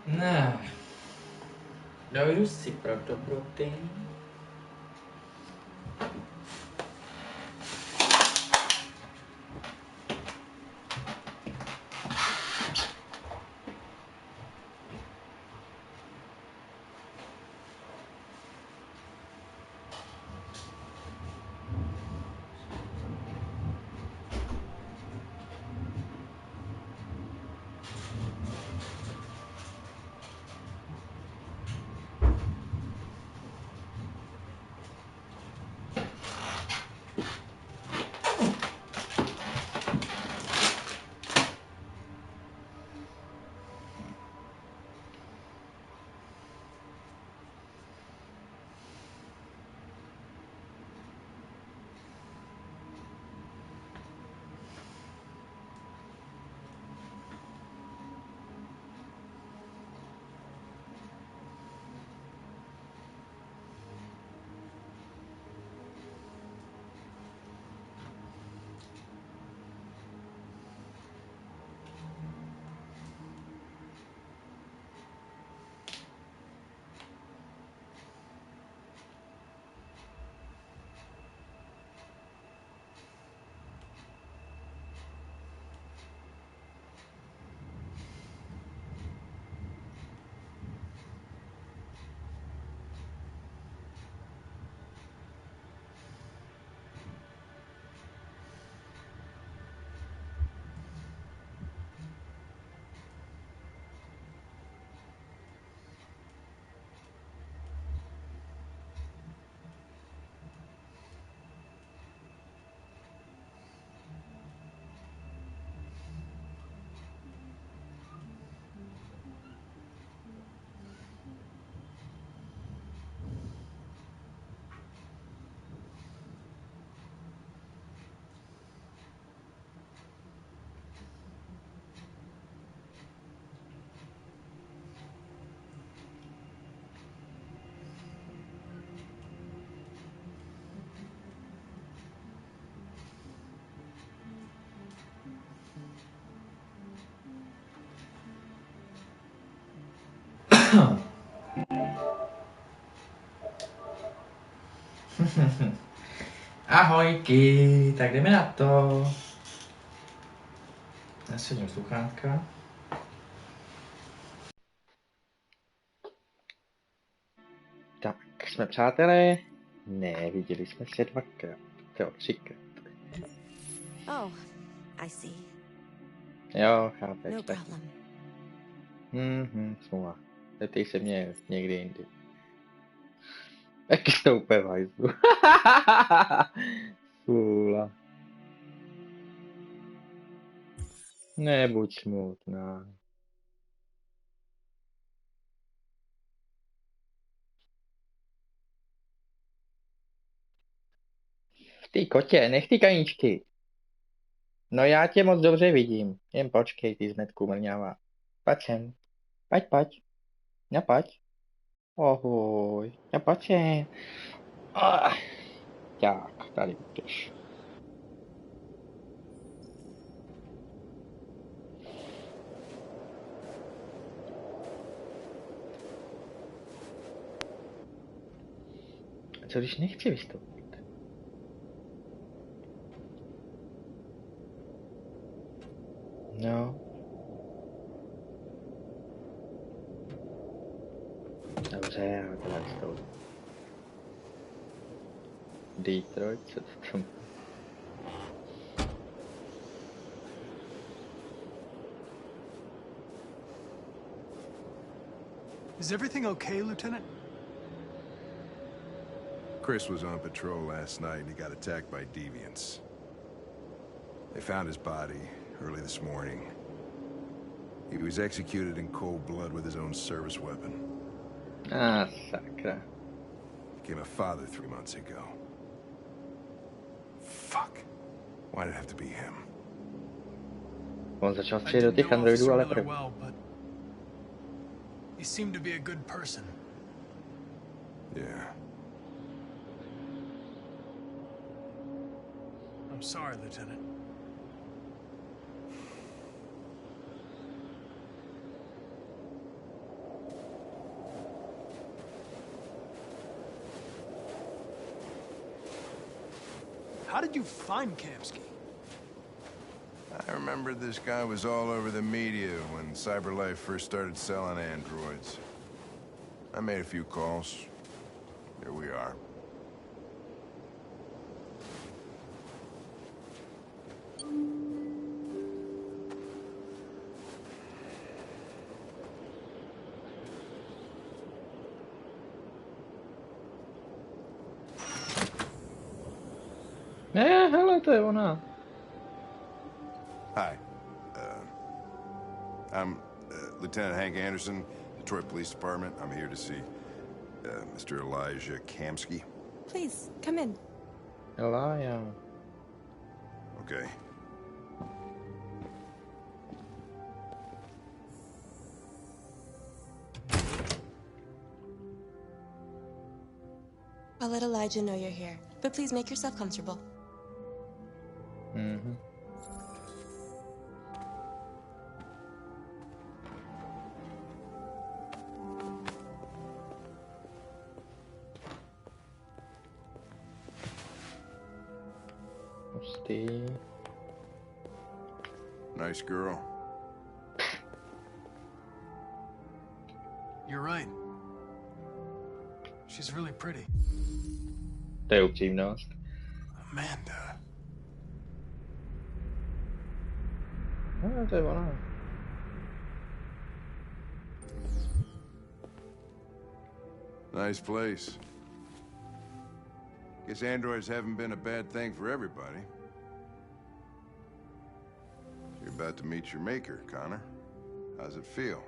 Ne. Dojdu si pro dobroty. Ahojky, tak jdeme na to. Nasadím sluchátka. Tak, jsme přátelé? Ne, viděli jsme se dvakrát. Jo, třikrát. Oh, I see. Jo, chápeš. No tak. problem. Smůla. Zeptej se mě někdy jindy. Taky to úplně vajzlu. Smůla. Nebuď smutná. Ty kotě, nech ty kaníčky. No já tě moc dobře vidím. Jen počkej, ty zmetku mrňává. Pojď sem. Pojď. No pojď. Ohoj. No pojď sem. Tak, tady budeš. A co když nechci vystoupit? No. Dobře, já teda vystoupím. Detroit, co to tam? Is everything okay, Lieutenant? Chris was on patrol last night and he got attacked by deviants. They found his body early this morning. He was executed in cold blood with his own service weapon. Ah, sakra. Became a father 3 months ago. Fuck. Why'd it have to be him? On začal I střílet do didn't těch know androidů, Officer ale Miller první. well, but he seemed to be a good person. Yeah. I'm sorry, Lieutenant. How did you find Kamsky? I remember this guy was all over the media when CyberLife first started selling androids. I made a few calls. Here we are. Hele, to je ona. Hi. I'm Lieutenant Hank Anderson, Detroit Police Department. I'm here to see Mr. Elijah Kamsky. Please, come in. Elijah. Okay. I'll let Elijah know you're here, but please make yourself comfortable. Mhm. Hustý. Nice girl. You're right. She's really pretty. To je upřímnost. Amanda. To je ona. Nice place. Guess androids haven't been a bad thing for everybody. You're about to meet your maker, Connor. How's it feel?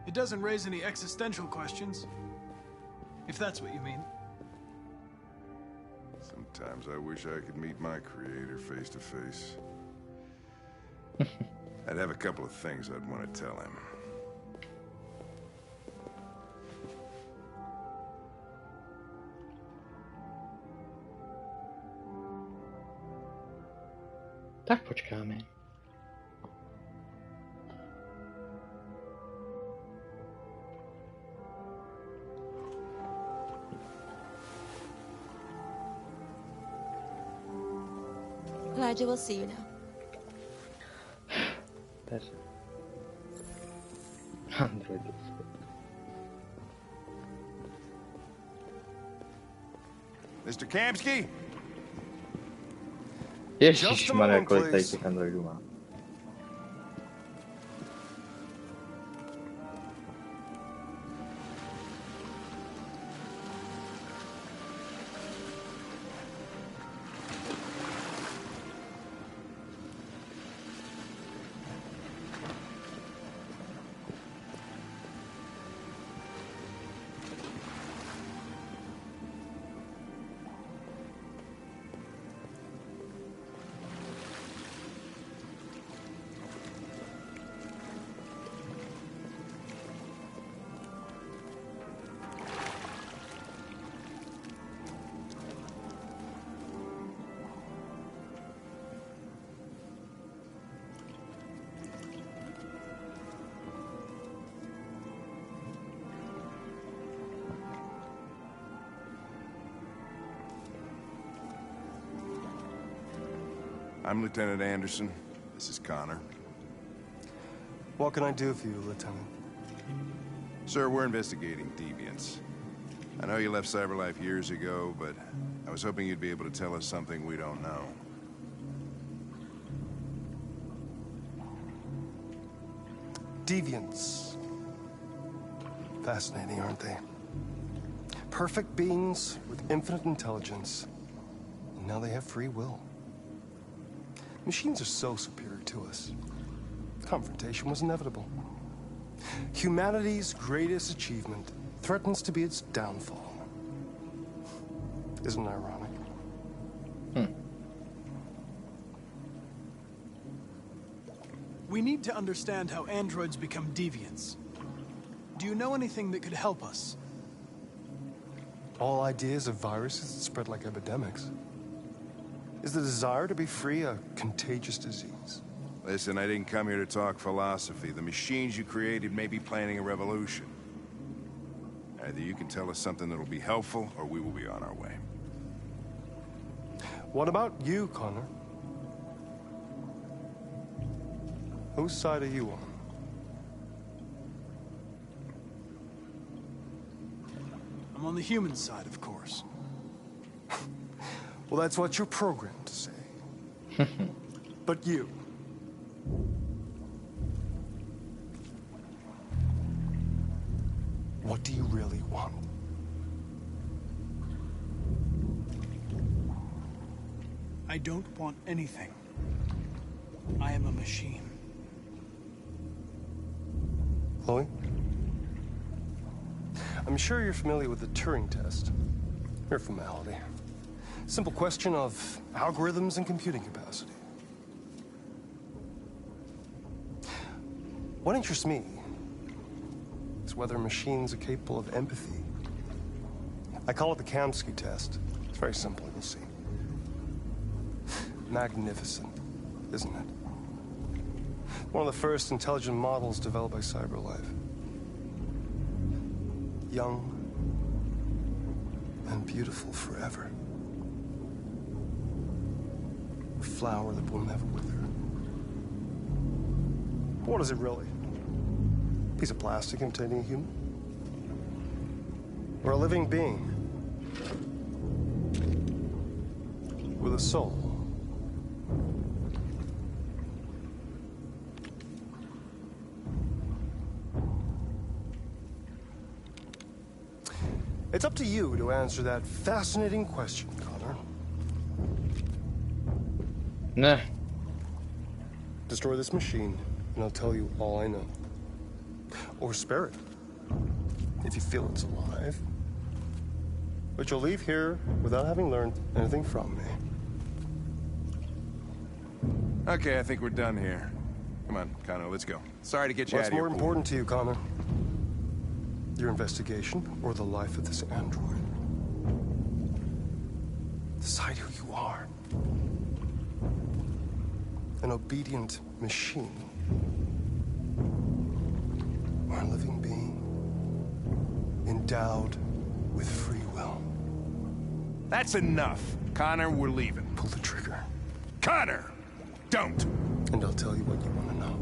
It doesn't raise any existential questions. If that's what you mean. Sometimes I wish I could meet my creator face to face. I'd have a couple of things I'd want to tell him. Tak počkáme. Elijah will see you now. Takže. Android. Mr. Kamsky? Ježišmarja, kolik tady těch androidů má. I'm Lieutenant Anderson. This is Connor. What can I do for you, Lieutenant? Sir, we're investigating deviants. I know you left CyberLife years ago, but I was hoping you'd be able to tell us something we don't know. Deviants. Fascinating, aren't they? Perfect beings with infinite intelligence. And now they have free will. Machines are so superior to us. Confrontation was inevitable. Humanity's greatest achievement threatens to be its downfall. Isn't it ironic? We need to understand how androids become deviants. Do you know anything that could help us? All ideas of viruses that spread like epidemics. Is the desire to be free a contagious disease? Listen, I didn't come here to talk philosophy. The machines you created may be planning a revolution. Either you can tell us something that'll be helpful, or we will be on our way. What about you, Connor? Whose side are you on? I'm on the human side, of course. Well, that's what you're programmed to say. But you. What do you really want? I don't want anything. I am a machine. Chloe? I'm sure you're familiar with the Turing test. Mere formality. Simple question of algorithms and computing capacity. What interests me is whether machines are capable of empathy. I call it the Kamsky test. It's very simple, you'll see. Magnificent, isn't it? One of the first intelligent models developed by CyberLife. Young and beautiful forever. A flower that will never wither. But what is it really? A piece of plastic containing a human? Or a living being? With a soul? It's up to you to answer that fascinating question, Connor. Nah. Destroy this machine, and I'll tell you all I know. Or spare it, if you feel it's alive. But you'll leave here without having learned anything from me. Okay, I think we're done here. Come on, Connor, let's go. Sorry to get you out What's of here. more important to you, Connor? Your investigation or the life of this android? Decide who you are. An obedient machine. Or a living being endowed with free will. That's enough. Connor, we're leaving. Pull the trigger. Connor! Don't! And I'll tell you what you want to know.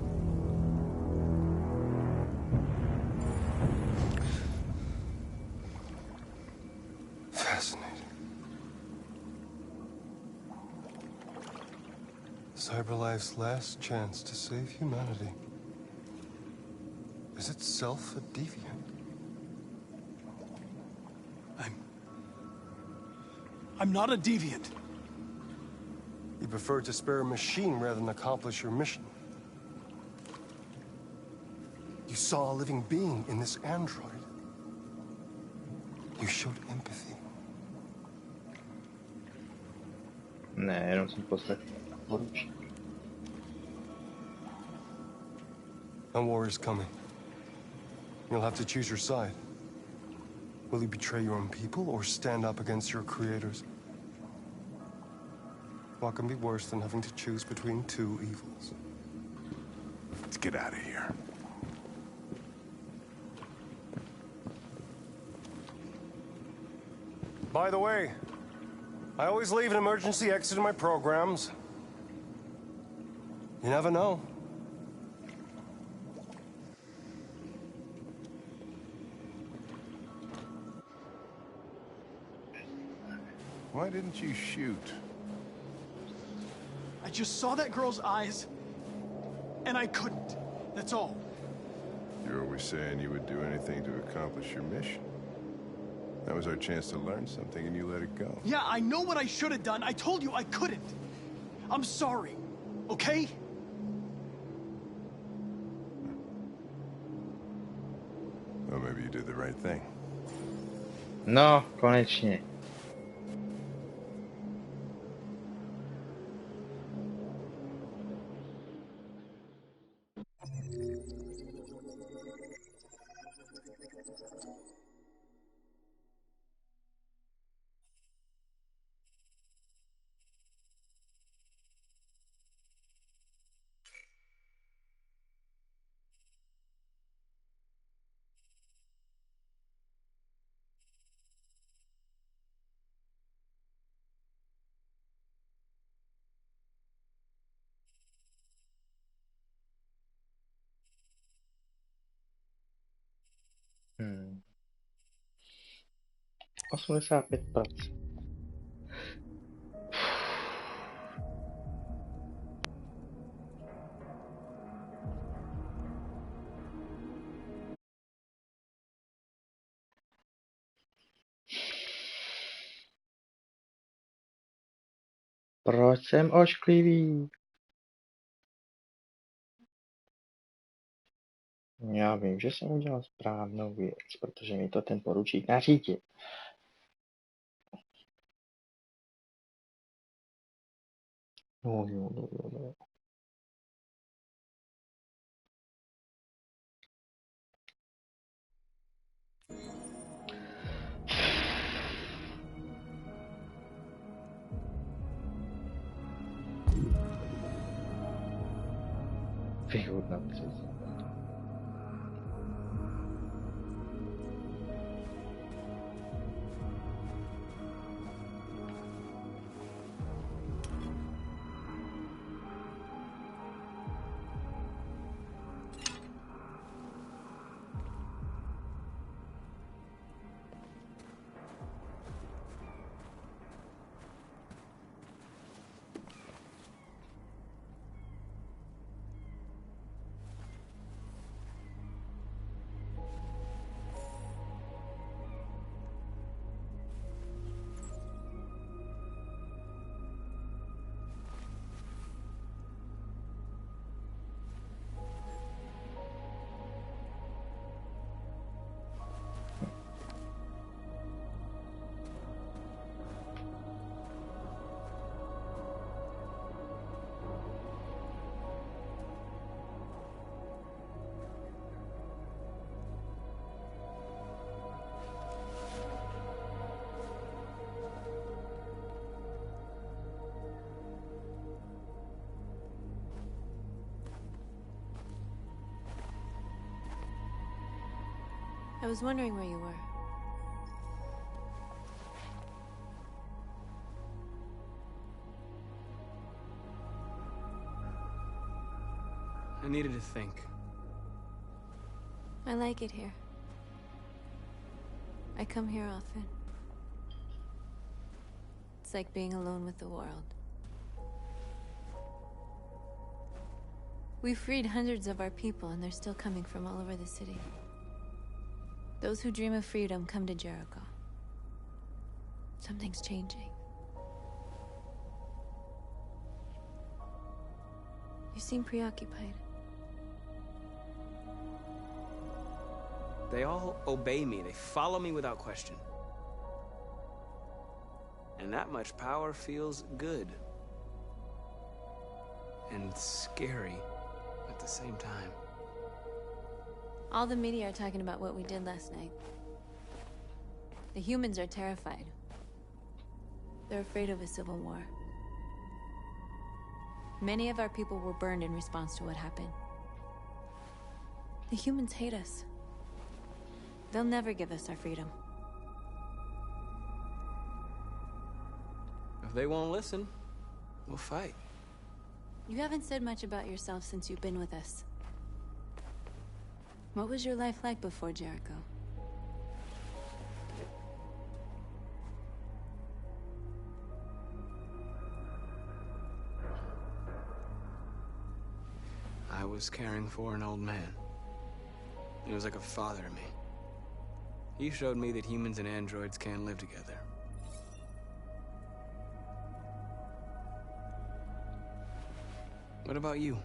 Fascinating. CyberLife's last chance to save humanity is itself a deviant. I'm not a deviant. You prefer to spare a machine rather than accomplish your mission. You saw a living being in this android. You showed empathy. Ne, jenom jsem poslech poručí. A war is coming. You'll have to choose your side. Will you betray your own people or stand up against your creators? What can be worse than having to choose between two evils? Let's get out of here. By the way, I always leave an emergency exit in my programs. You never know. Why didn't you shoot? I just saw that girl's eyes, and I couldn't. That's all. You're always saying you would do anything to accomplish your mission. That was our chance to learn something, and you let it go. Yeah, I know what I should have done. I told you I couldn't. I'm sorry, okay? Well, maybe you did the right thing. No, konečně. 85%. Proč jsem ošklivý? Já vím, že jsem udělal správnou věc, protože mi to ten poručík nařídil. No. Vyhodnotit. I was wondering where you were. I needed to think. I like it here. I come here often. It's like being alone with the world. We freed hundreds of our people, and they're still coming from all over the city. Those who dream of freedom come to Jericho. Something's changing. You seem preoccupied. They all obey me. They follow me without question. And that much power feels good. And scary at the same time. All the media are talking about what we did last night. The humans are terrified. They're afraid of a civil war. Many of our people were burned in response to what happened. The humans hate us. They'll never give us our freedom. If they won't listen, we'll fight. You haven't said much about yourself since you've been with us. What was your life like before Jericho? I was caring for an old man. He was like a father to me. He showed me that humans and androids can live together. What about you?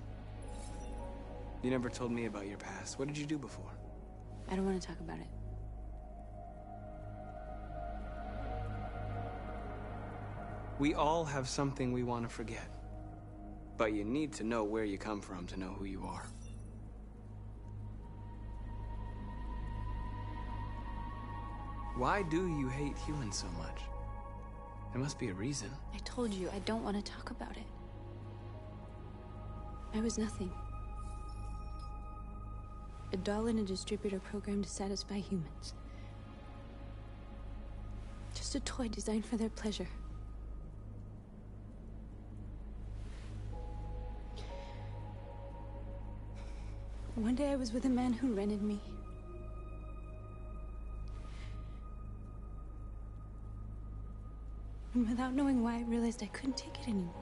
You never told me about your past. What did you do before? I don't want to talk about it. We all have something we want to forget. But you need to know where you come from to know who you are. Why do you hate humans so much? There must be a reason. I told you, I don't want to talk about it. I was nothing. A doll in a distributor program to satisfy humans. Just a toy designed for their pleasure. One day I was with a man who rented me. And without knowing why, I realized I couldn't take it anymore.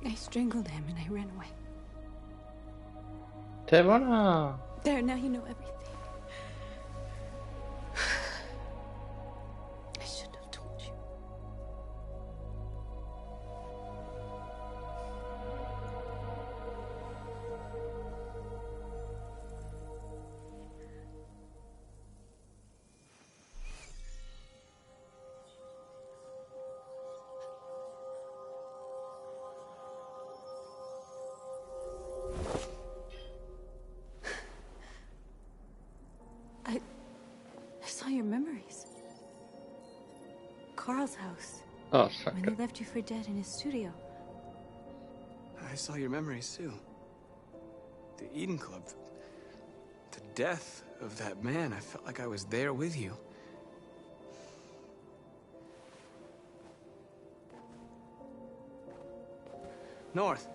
I strangled him and I ran away. To je ona. There, now you know everything. I shouldn't have told you. I saw your memories. Carl's house. Oh, When he sakra. left you for dead in his studio. I saw your memories too. The Eden Club. The death of that man. I felt like I was there with you. North.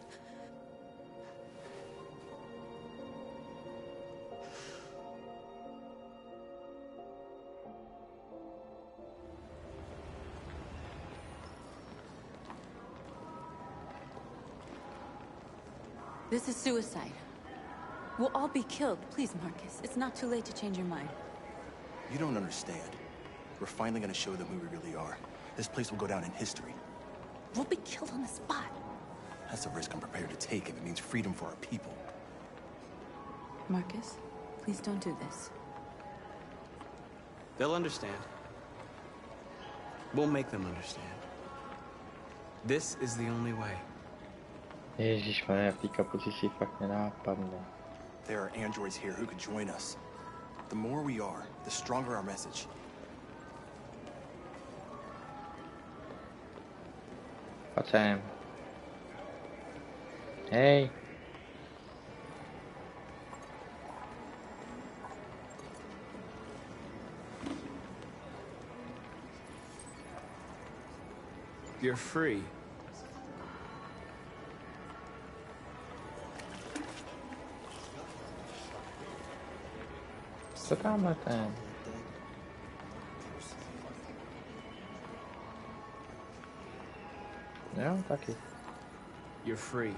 This is suicide. We'll all be killed. Please, Marcus. It's not too late to change your mind. You don't understand. We're finally gonna show them who we really are. This place will go down in history. We'll be killed on the spot. That's a risk I'm prepared to take if it means freedom for our people. Marcus, please don't do this. They'll understand. We'll make them understand. This is the only way. Ježišmarja, v té kapuci si fakt nenápadne. There are androids here who could join us. The more we are, the stronger our message. Pojď sem. Hej. You're free. Co tamhle ten? Jo, taky. You're free.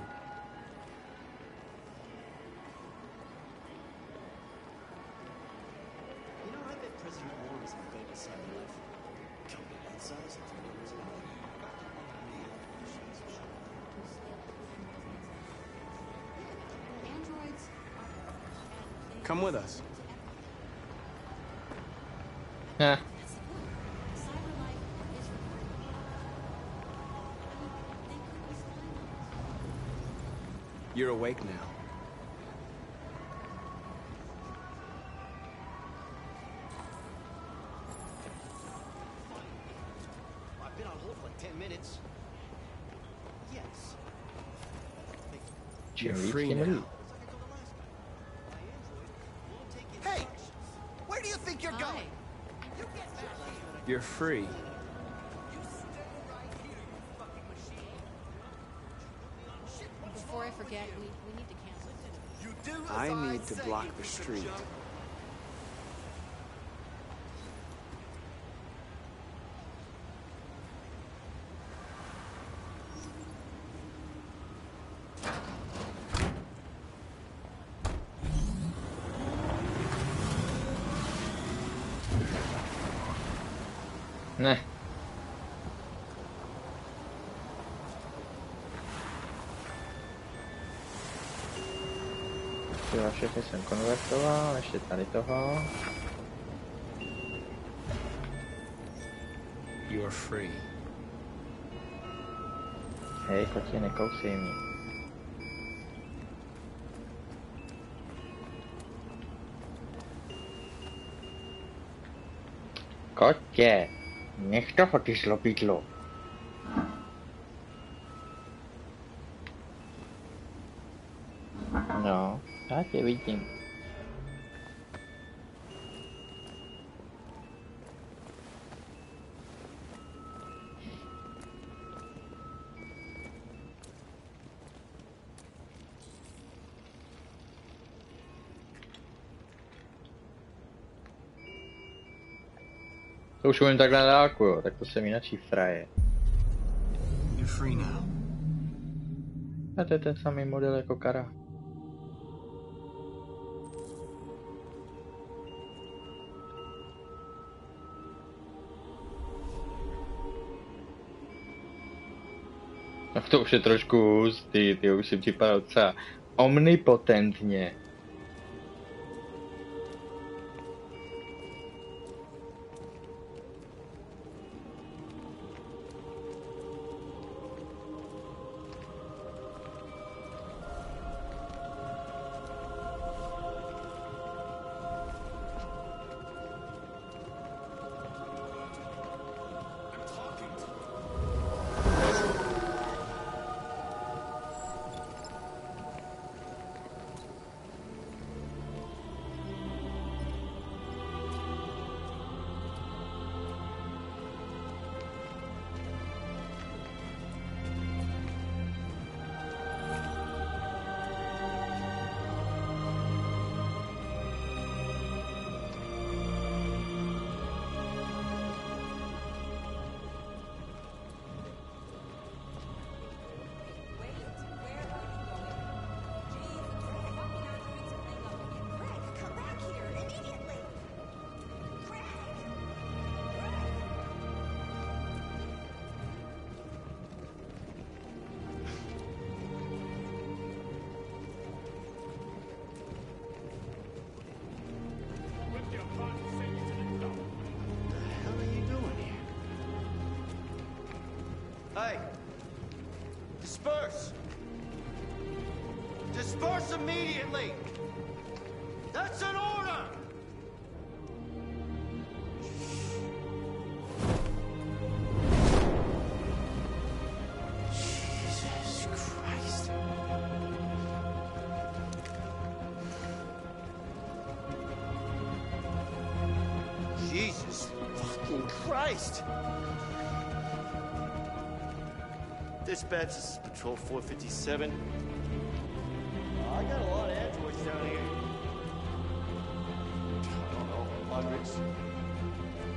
You know, I bet President Warren is my favorite side of life. Company that size and 3 years ago. Come with us. Heh. You're awake now. I've been on hold for like 10 minutes. Yes. You're Čím víc, free tím now. líp. Hey! Where do you think you're going? You're free. Before I forget, we need to cancel. You do as I need to say, block you the piece of street. junk. Ne. Jo, všechny jsem konvertoval, ještě tady toho. You're free. Hej, kotě, nekousej mě. Kotě, nech toho, ty zlobidlo. No, já tě vidím. To už umím takhle na dálku, jo, tak to jsem jinačí fraje. You're free now. A to je ten samý model jako Kara. No to už je trošku hustý, ty už si připadal docela omnipotentně. Hey! Disperse! Disperse immediately! That's an order! Jesus Christ. Jesus fucking Christ! Dispatch, this is Patrol 457. I got a lot of androids down here. I don't know, hundreds,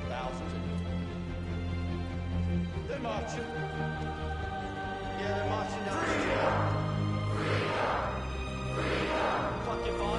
thousands. They're marching. Yeah, they're marching down the street. Freedom! Freedom! Fucking fine.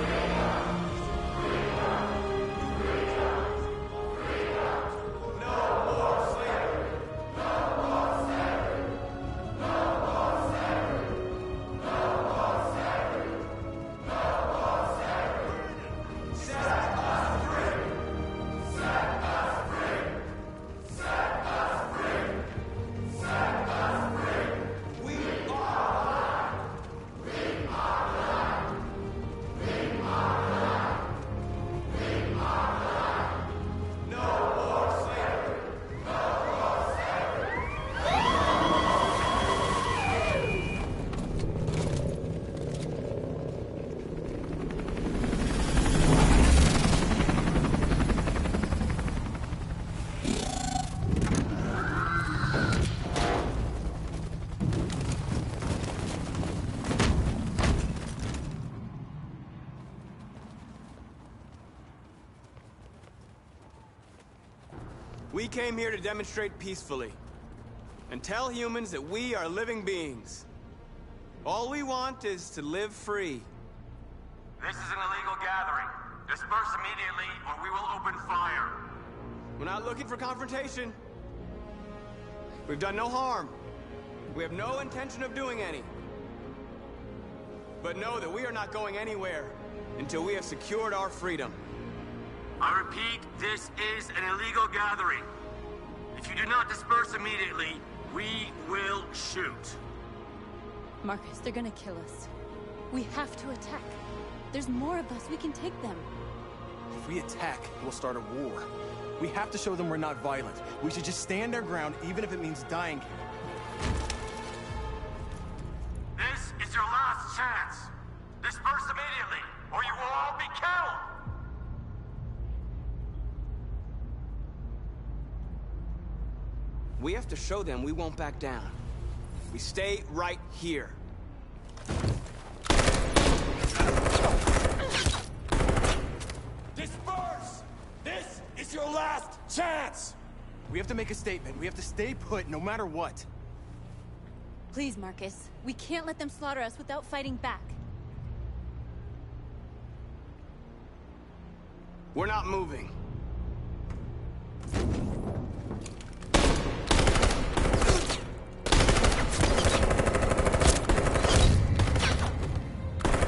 We came here to demonstrate peacefully and tell humans that we are living beings. All we want is to live free. This is an illegal gathering. Disperse immediately or we will open fire. We're not looking for confrontation. We've done no harm. We have no intention of doing any. But know that we are not going anywhere until we have secured our freedom. I repeat, this is an illegal gathering. If you do not disperse immediately, we will shoot. Marcus, they're gonna kill us. We have to attack. There's more of us. We can take them. If we attack, we'll start a war. We have to show them we're not violent. We should just stand our ground, even if it means dying here. This is your last chance. Disperse immediately, or you will all be killed. We have to show them we won't back down. We stay right here. Disperse! This is your last chance! We have to make a statement. We have to stay put no matter what. Please, Marcus. We can't let them slaughter us without fighting back. We're not moving.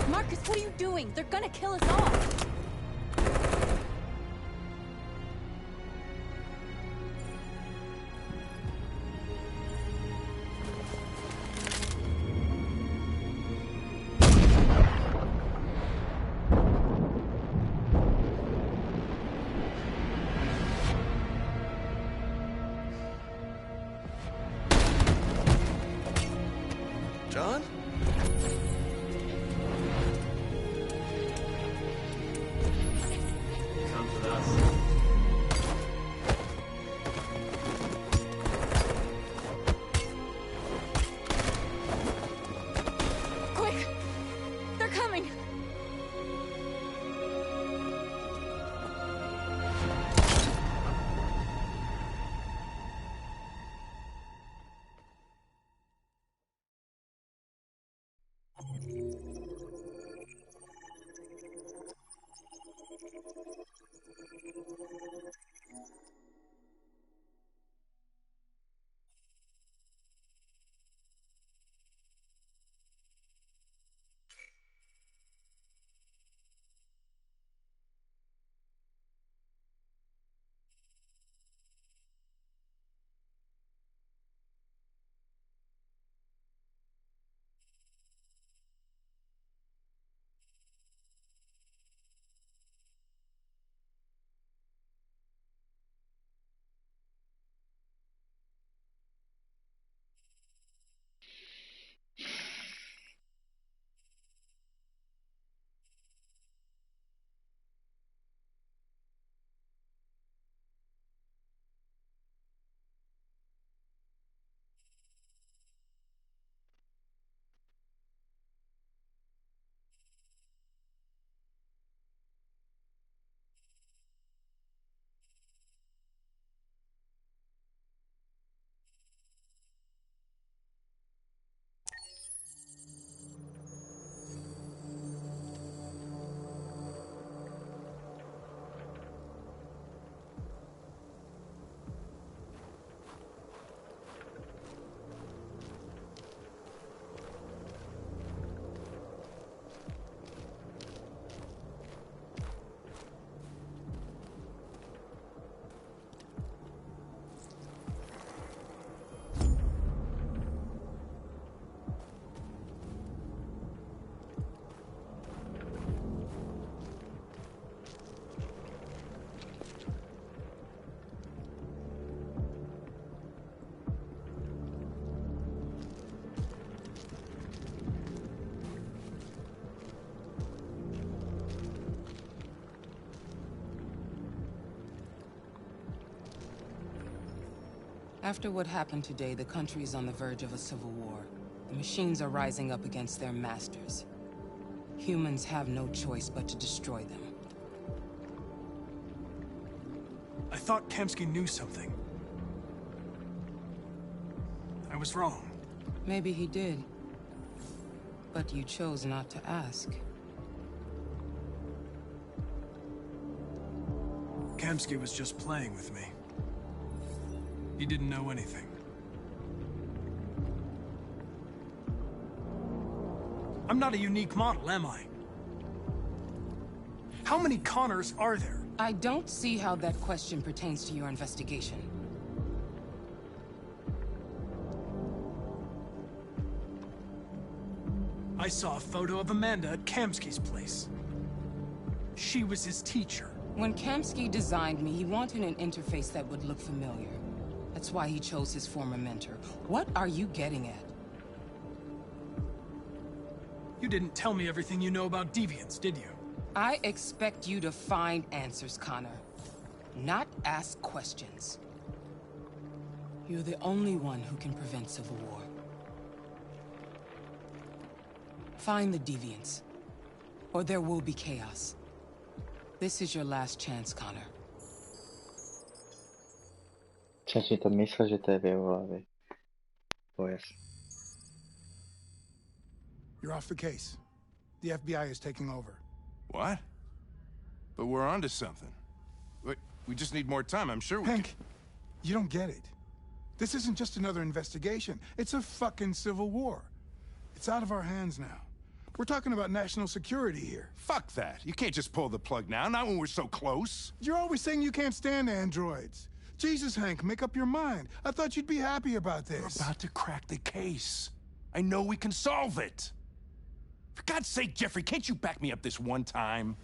Marcus, what are you doing? They're gonna kill us all. John? Comes with us. Quick! They're coming! After what happened today, the country is on the verge of a civil war. The machines are rising up against their masters. Humans have no choice but to destroy them. I thought Kamsky knew something. I was wrong. Maybe he did. But you chose not to ask. Kamsky was just playing with me. He didn't know anything. I'm not a unique model, am I? How many Connors are there? I don't see how that question pertains to your investigation. I saw a photo of Amanda at Kamsky's place. She was his teacher. When Kamsky designed me, he wanted an interface that would look familiar. That's why he chose his former mentor. What are you getting at? You didn't tell me everything you know about deviants, did you? I expect you to find answers, Connor. Not ask questions. You're the only one who can prevent civil war. Find the deviants, or there will be chaos. This is your last chance, Connor. Jsem si to myslel, že to je v jeho hlavě. Bojes. You're off the case. The FBI is taking over. What? But we're onto something. We just need more time, I'm sure we Hank, you don't get it. This isn't just another investigation. It's a fucking civil war. It's out of our hands now. We're talking about national security here. Fuck that. You can't just pull the plug now, not when we're so close. You're always saying you can't stand androids. Jesus, Hank, make up your mind. I thought you'd be happy about this. We're about to crack the case. I know we can solve it. For God's sake, Jeffrey, can't you back me up this one time?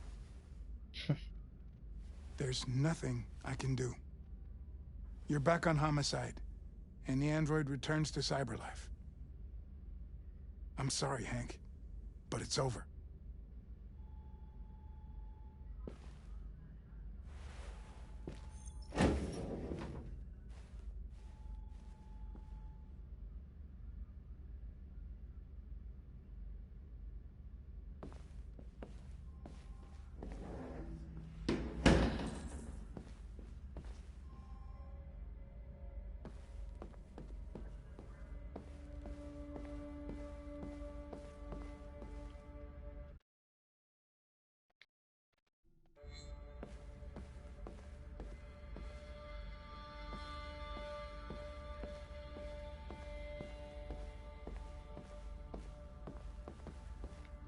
There's nothing I can do. You're back on homicide, and the android returns to cyberlife. I'm sorry, Hank, but it's over.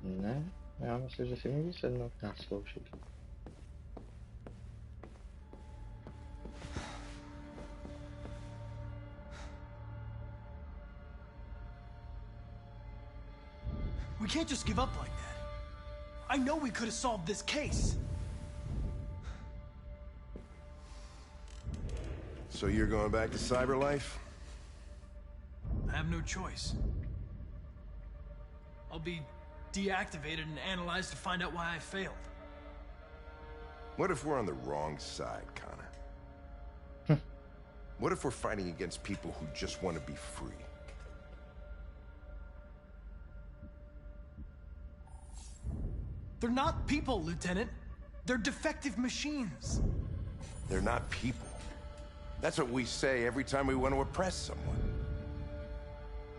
Ne, já myslím, že si mi vysednout na sloušit. We can't just give up like that. I know we could have solved this case. So you're going back to cyberlife? I have no choice. I'll be deactivated and analyzed to find out why I failed. What if we're on the wrong side, Connor? What if we're fighting against people who just want to be free? They're not people, Lieutenant. They're defective machines. They're not people. That's what we say every time we want to oppress someone.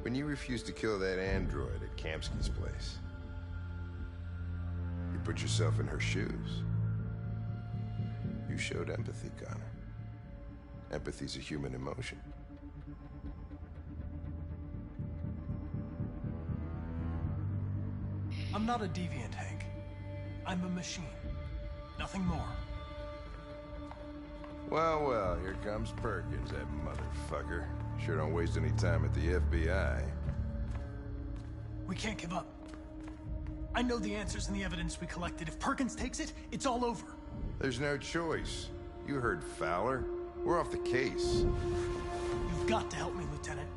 When you refused to kill that android at Kamsky's place, you put yourself in her shoes. You showed empathy, Connor. Empathy's a human emotion. I'm not a deviant, Hank. I'm a machine. Nothing more. Well, well, here comes Perkins, that motherfucker. Sure don't waste any time at the FBI. We can't give up. I know the answers and the evidence we collected. If Perkins takes it, it's all over. There's no choice. You heard Fowler. We're off the case. You've got to help me, Lieutenant.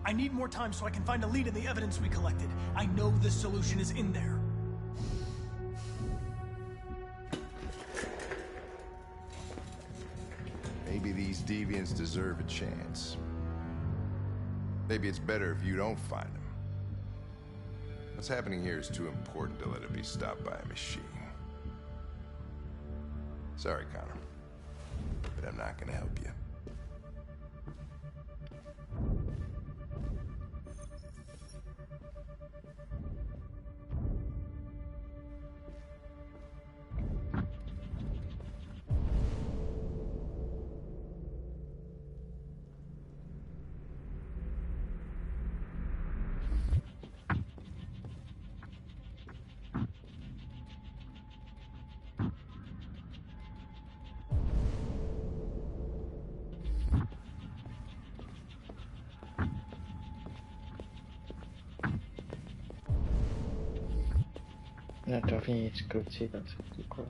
I need more time so I can find a lead in the evidence we collected. I know the solution is in there. Maybe these deviants deserve a chance. Maybe it's better if you don't find them. What's happening here is too important to let it be stopped by a machine. Sorry, Connor, but I'm not gonna help you. No to nic, kluci, tak se týkalo.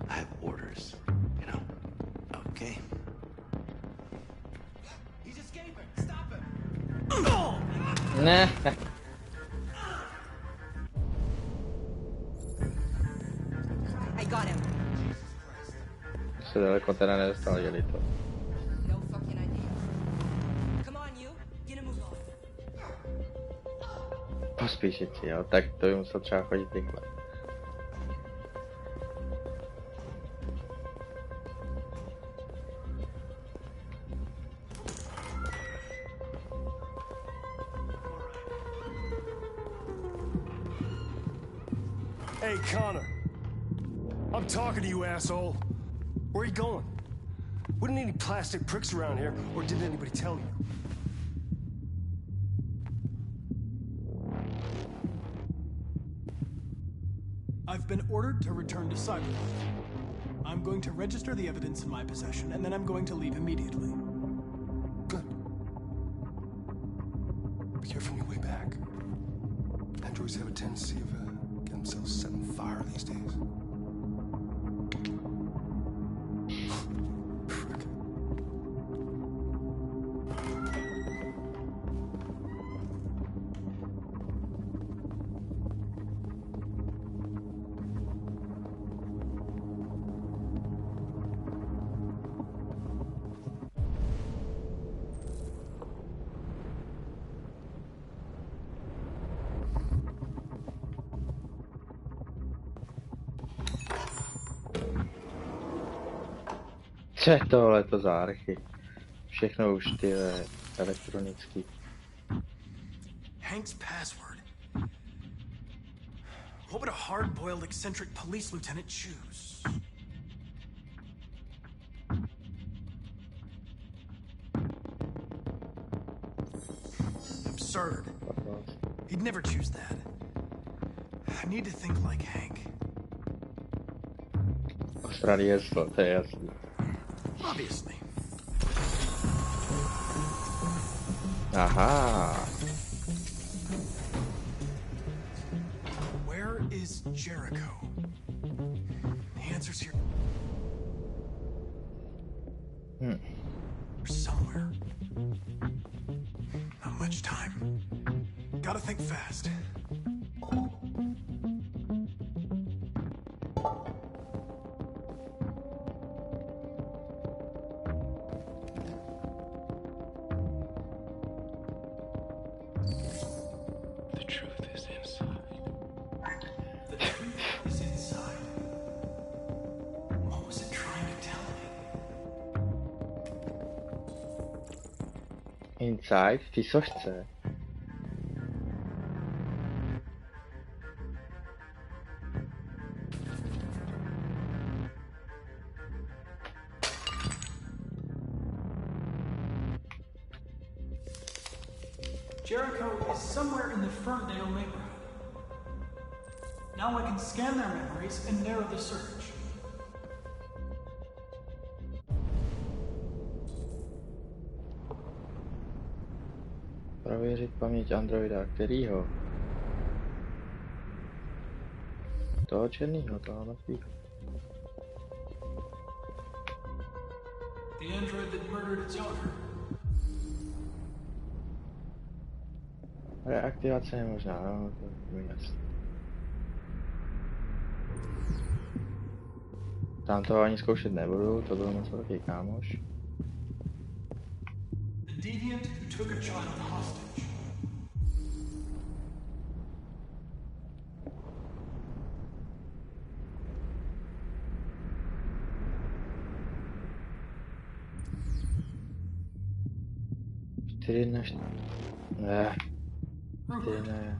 I have orders, you know? Okay. He's escaping! Stop him! Ne. I got him. se daleko teda nedostal, jeli to. Pospíšit si, jo, tak to by musel třeba chodit rychle. Hey, Connor. I'm talking to you, asshole. Where are you going? Wouldn't any plastic pricks around here, or did anybody tell you? I've been ordered to return to Cyberlife. I'm going to register the evidence in my possession, and then I'm going to leave immediately. Good. Be careful on your way back. Androids have a tendency of getting themselves set on fire these days. Co je tohleto za archy? Všechno už ty elektronický. Hank's password. What would a hard-boiled, eccentric police lieutenant choose? Absurd. He'd never choose that. I need to think like Hank. Australie zlo, to je jasný. Obviously. Aha. Where is Jericho? The answer's here. Somewhere. Not much time. Gotta think fast. Inside v té sošce. Jericho is somewhere in the Ferndale neighborhood. Now I can scan their memories and narrow the search. Prověřit paměť androida, kterýho? Toho černýho, toho mrtvýho. The android that murdered its owner. Reaktivace je možná, no, to je jasný. Tam toho ani zkoušet nebudu, to byl moc velký kámoš. The deviant who took a child hostage.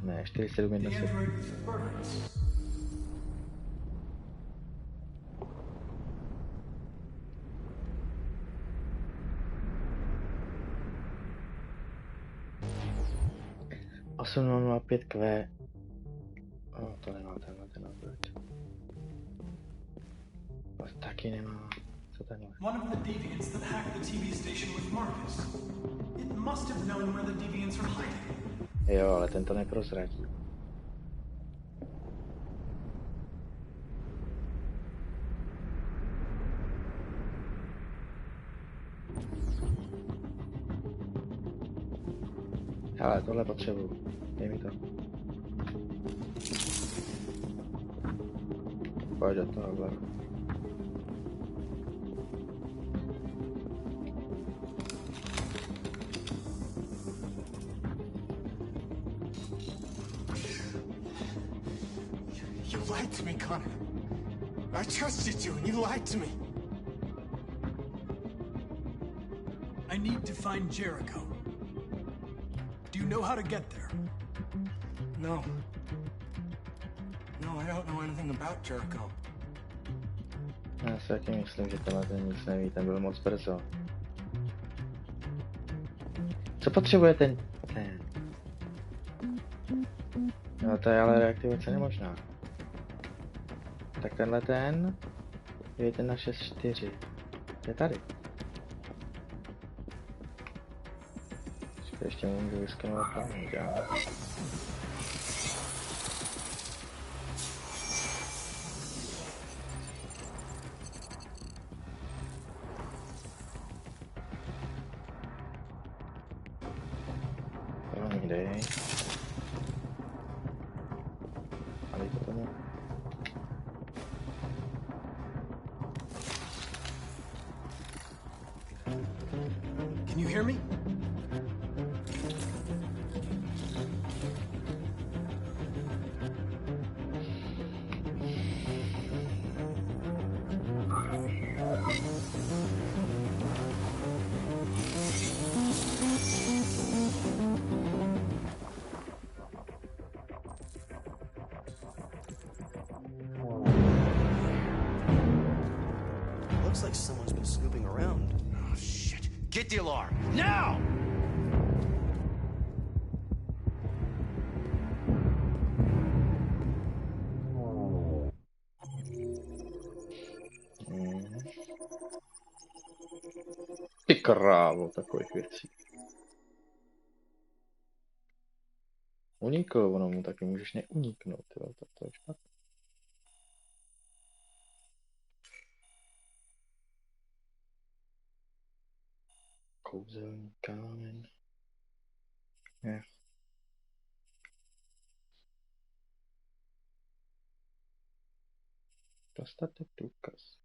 Ne, 4717. Osm 005 Q. Oh, to nemá tenhle ten android. To taky nemá. Co tenhle? One of the deviants that hacked the TV station with Marcus. It must have known where the deviants are hiding. Jo, ale ten to neprozradí. Ale tohle potřebuju. Dej mi to. Pojď do tohohle. lied to me, Connor. I trusted you and you lied to me. I need to find Jericho. Do you know how to get there? No. No, I don't know anything about Jericho. Já si taky myslím, že tenhle ten nic neví, ten byl moc brzo. Co potřebuje ten? No to je ale reaktivace nemožná. Tak tenhle ten je ten na 6.4. Je tady. Ještě můžu vyskenovat paměť, já. To nikde. Ale to tomu. Can you hear me? Looks like someone's been snooping around. Oh, shit. Get the alarm. Now! Ty krávo, takových věcí. Unikl, ono mu taky můžeš neuniknout, jo, tak to je špatně. Kouzelný kámen. Je. Dostate důkaz.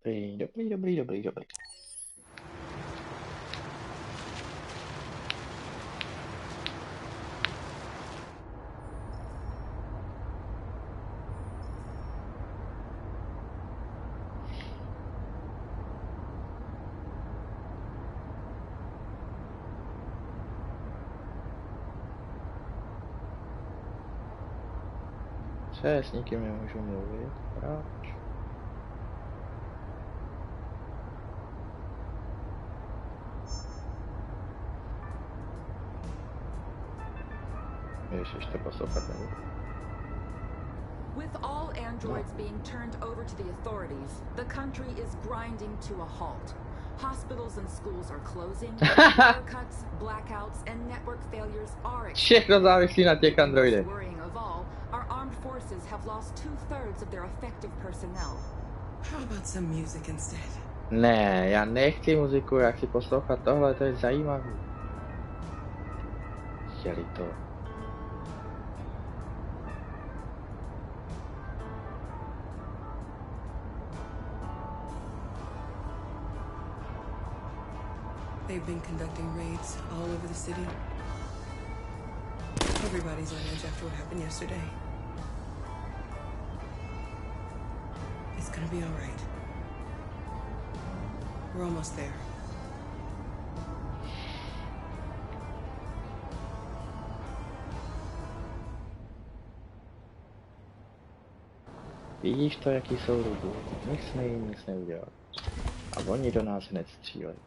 Dobrý. S nikým nemůžu mluvit, proč? Ježiš, to poslouchat nebudu. With all androids being turned over to the authorities, the country is grinding to a halt. Hospitals and schools are closing, power cuts, blackouts, and network failures are Všechno závisí na těch androidech. Worrying of all, our armed forces have lost 2/3 of their effective personnel. How about some music instead? Ne, já nechci muziku, já chci poslouchat tohle, to je zajímavý. Chtěli to. They've been conducting raids all over the city. Everybody's on edge after what happened yesterday. It's gonna be all right. We're almost there. Vidíš to, jaký jsou lidi? My jsme jim nic neudělali. A oni do nás hned střílejí.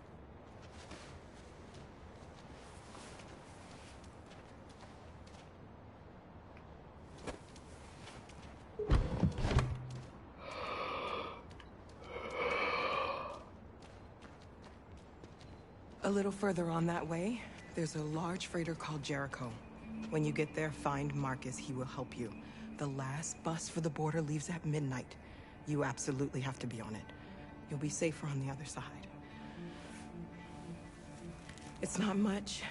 A little further on that way, there's a large freighter called Jericho. When you get there, find Marcus. He will help you. The last bus for the border leaves at midnight. You absolutely have to be on it. You'll be safer on the other side. It's not much,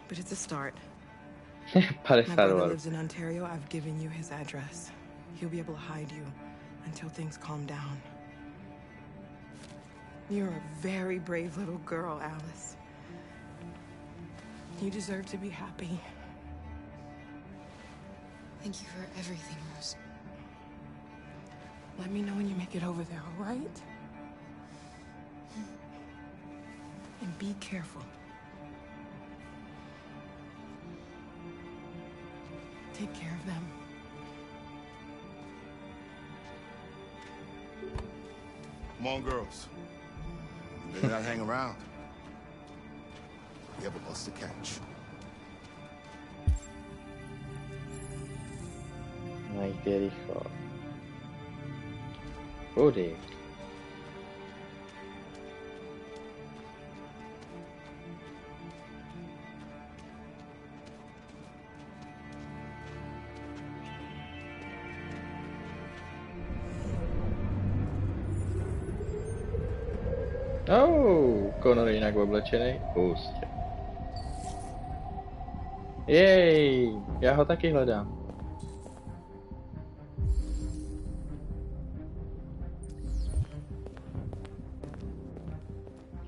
but it's a start. My brother lives in Ontario. I've given you his address. He'll be able to hide you until things calm down. You're a very brave little girl, Alice. You deserve to be happy. Thank you for everything, Rose. Let me know when you make it over there, all right? And be careful. Take care of them. Come on, girls. You better not hang around. We have a bus to catch. Najde rychlo. Kudy? Conor jinak oblečený, hustě. Jej, já ho taky hledám.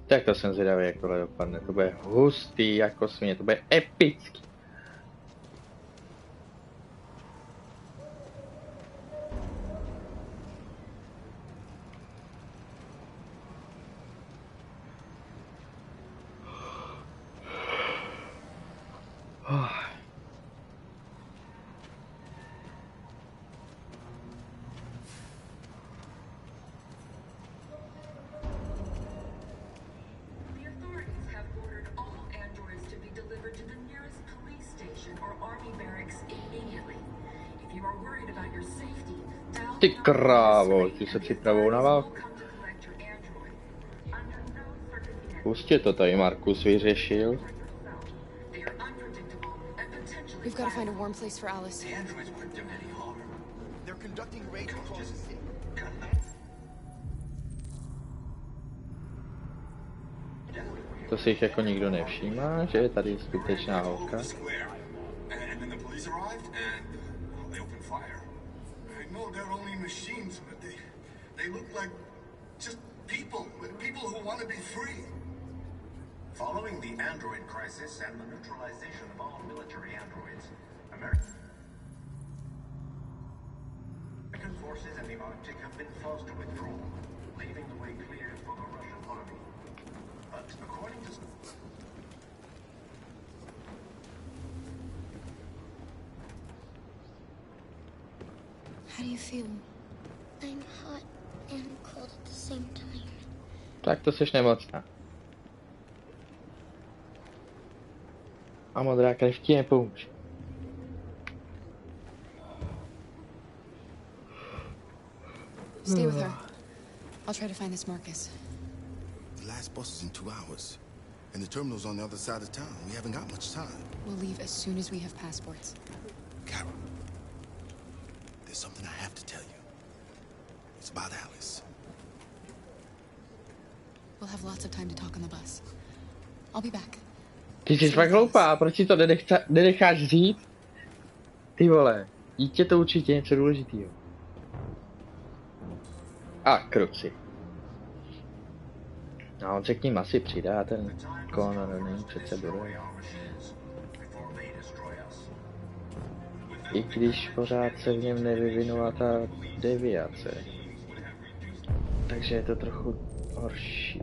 Tak to jsem zvědavý, jak tohle dopadne. To bude hustý jako svině, to bude epický. Ty krávo, ty se připravují na válku. Pustě to tady Markus vyřešil. We've got to find a warm place for Alice. They're conducting raids across the city. To si jich jako nikdo nevšímá, že je tady skutečná holka. No, they're only machines, but they look like just people who want to be free. Following the android crisis and the neutralization of all military androids, American forces in the Arctic have been forced to withdraw, leaving the way clear for the Russian army. But according to How do you feel? I'm hot and cold at the same time. Tak to seš nemocná. A modrá krev ti nepomůže. Stay with her. I'll try to find this Marcus. The last bus is in 2 hours. And the terminal's on the other side of town. We haven't got much time. We'll leave as soon as we have passports. Carol, there's something I have to tell you. It's about Alice. We'll have lots of time to talk on the bus. I'll be back. Ty jsi fakt hloupá, proč si to nenecháš říct? Ty vole, dítě to určitě něco důležitýho. A kruci. A on se k ním asi přidá, ten Conor není přece bude. I když pořád se v něm nevyvinula ta deviace. Takže je to trochu horší.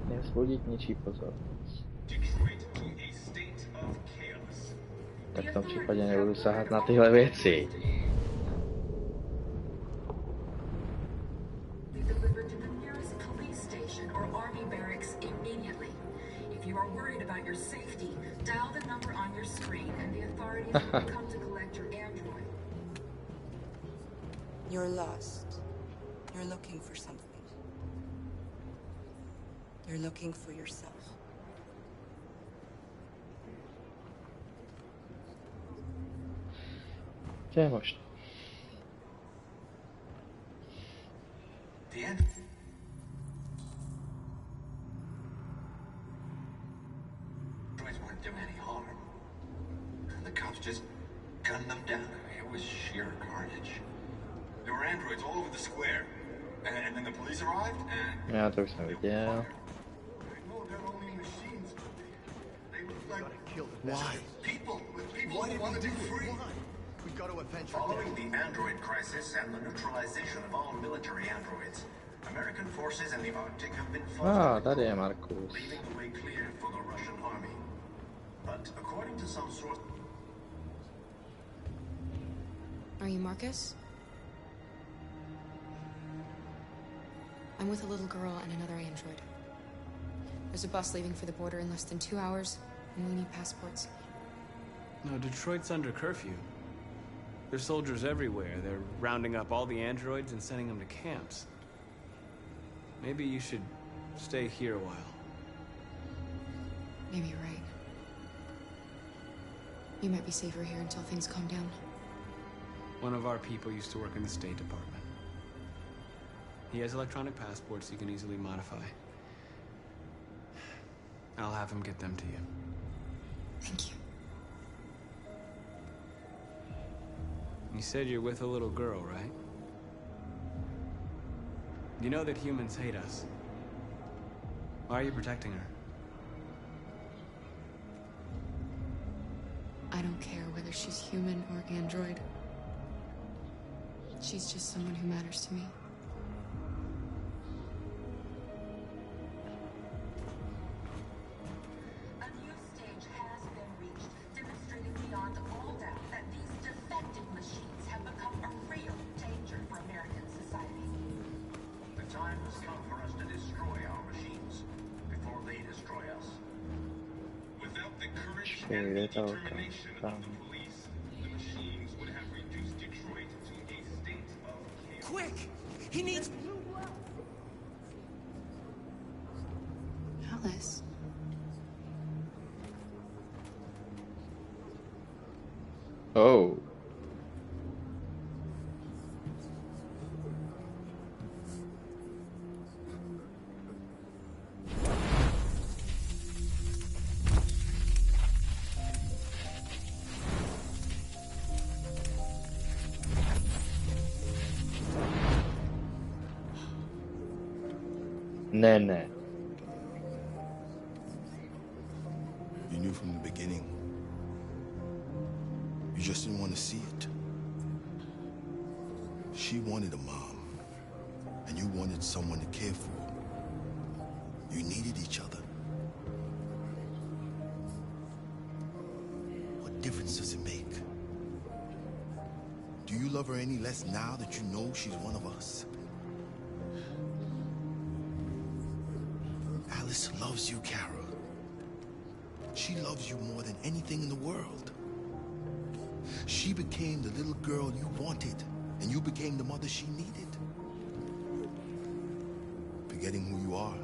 Nevzbudit něčí pozornost. Tak v tom případě nebudu sahat na tyhle věci. You're lost. You're looking for something. You're looking for yourself. Co je možné? The end. Droids weren't doing any harm. The cops just gunned them down. It was sheer carnage. There were androids all over the square. And then the police arrived and... Já to už jsem viděl. Why? People who want to be free. We got to avenge Following the android crisis and the neutralization of all military androids, American forces in the Arctic have been Tady je Markus. leaving the way clear for the Russian army. But according to some sources... Are you Marcus? I'm with a little girl and another android. There's a bus leaving for the border in less than 2 hours, and we need passports. No, Detroit's under curfew. There's soldiers everywhere. They're rounding up all the androids and sending them to camps. Maybe you should stay here a while. Maybe you're right. You might be safer here until things calm down. One of our people used to work in the State Department. He has electronic passports he can easily modify. I'll have him get them to you. Thank you. You said you're with a little girl, right? You know that humans hate us. Why are you protecting her? I don't care whether she's human or android. She's just someone who matters to me. A new stage has been reached, demonstrating beyond all doubt that these defective machines have become a real danger for American society. The time has come for us to destroy our machines before they destroy us. Without the courage and the determination of the police, the machines would have reduced Detroit to a state of chaos. Quick! He needs... Alice. Oh. Ne. You knew from the beginning. You just didn't want to see it. She wanted a mom, and you wanted someone to care for. You needed each other. What difference does it make? Do you love her any less now that you know she's one of us? Alice loves you, Carol. She loves you more than anything in the world. She became the little girl you wanted, and you became the mother she needed. Forgetting who you are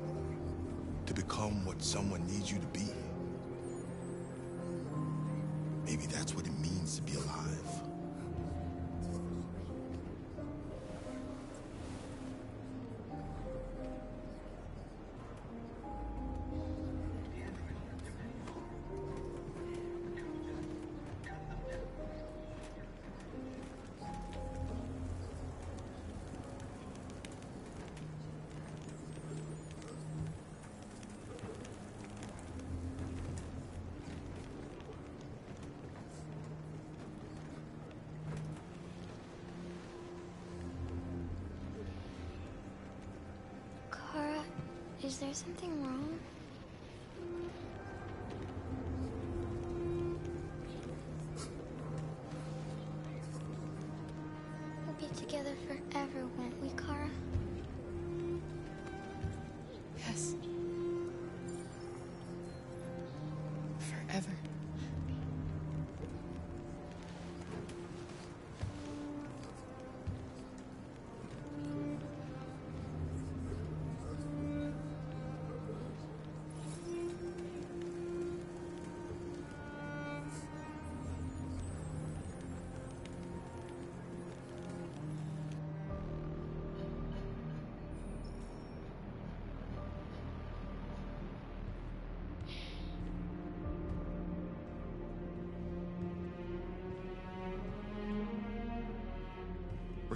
to become what someone needs you to be. Maybe that's what it means to be alive. Kara, is there something wrong? We'll be together forever, won't we, Kara? Yes. Forever.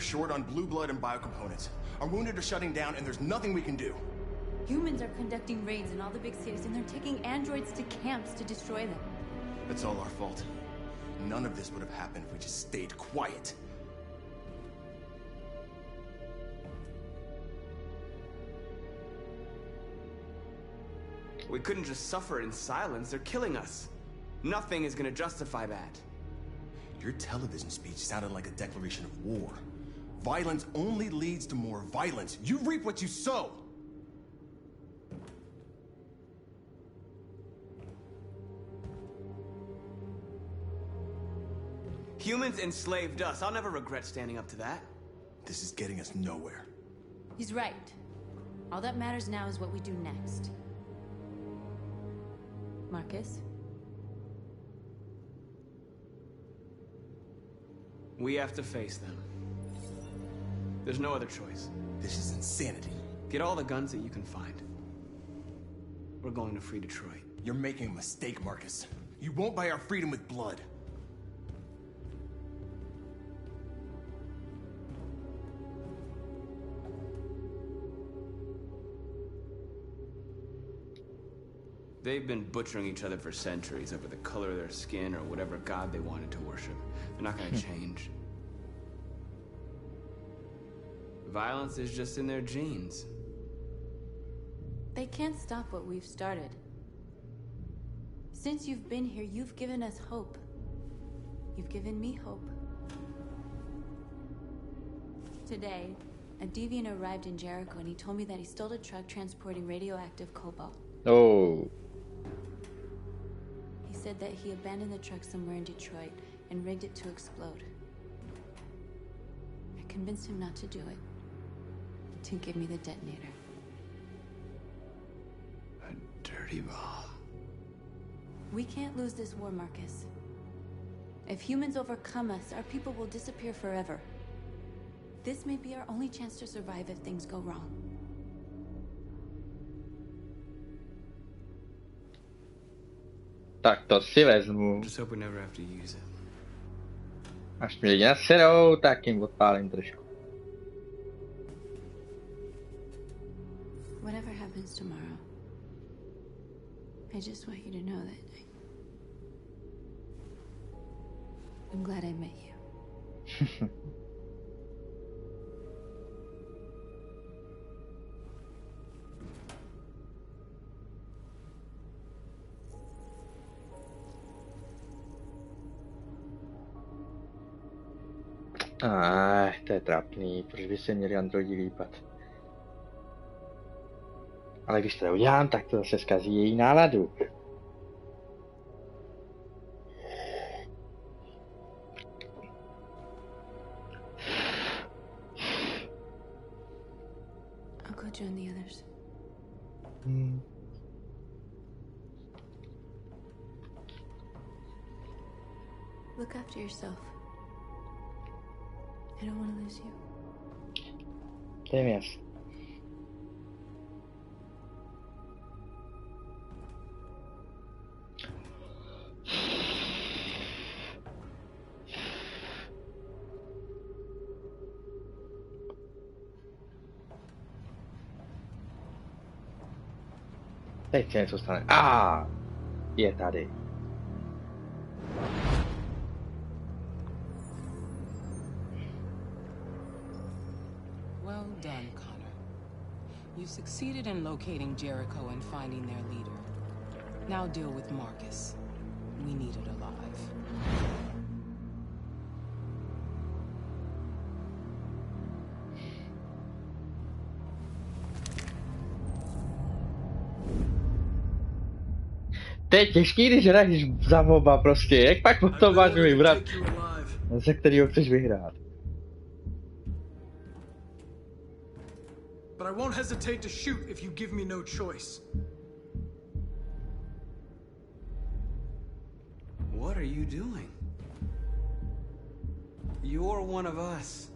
We're short on blue blood and biocomponents. Our wounded are shutting down, and there's nothing we can do. Humans are conducting raids in all the big cities, and they're taking androids to camps to destroy them. It's all our fault. None of this would have happened if we just stayed quiet. We couldn't just suffer in silence. They're killing us. Nothing is gonna justify that. Your television speech sounded like a declaration of war. Violence only leads to more violence. You reap what you sow. Humans enslaved us. I'll never regret standing up to that. This is getting us nowhere. He's right. All that matters now is what we do next. Marcus? We have to face them. There's no other choice. This is insanity. Get all the guns that you can find. We're going to free Detroit. You're making a mistake, Marcus. You won't buy our freedom with blood. They've been butchering each other for centuries over the color of their skin or whatever god they wanted to worship. They're not gonna change. Violence is just in their genes. They can't stop what we've started. Since you've been here, you've given us hope. You've given me hope. Today, a deviant arrived in Jericho and he told me that he stole a truck transporting radioactive cobalt. Oh. He said that he abandoned the truck somewhere in Detroit and rigged it to explode. I convinced him not to do it, to give me the detonator. A dirty bomb. We can't lose this war, Marcus. If humans overcome us, our people will disappear forever. This may be our only chance to survive if things go wrong. Tak to si vezmu. Just hope we never have to use it. Až mi lidi naserou, tak jim odpálím trošku. Whatever happens tomorrow, I just want you to know that I'm glad I met you. To je trapný, proč by se měli androidi lípat? Ale když to udělám, tak to zase zkazí její náladu. I'll go join the others. Look after yourself. I don't want to lose you. To je mi jasný. Teď se něco stane. Je tady. Well done, Connor. You succeeded in locating Jericho and finding their leader. Now deal with Marcus. We need it alive. To je těžký, když hraješ za oba prostě. Jak pak potom máš vybrat, ze kterého chceš vyhrát? But I won't hesitate to shoot if you give me no choice. What are you doing? You're one of us.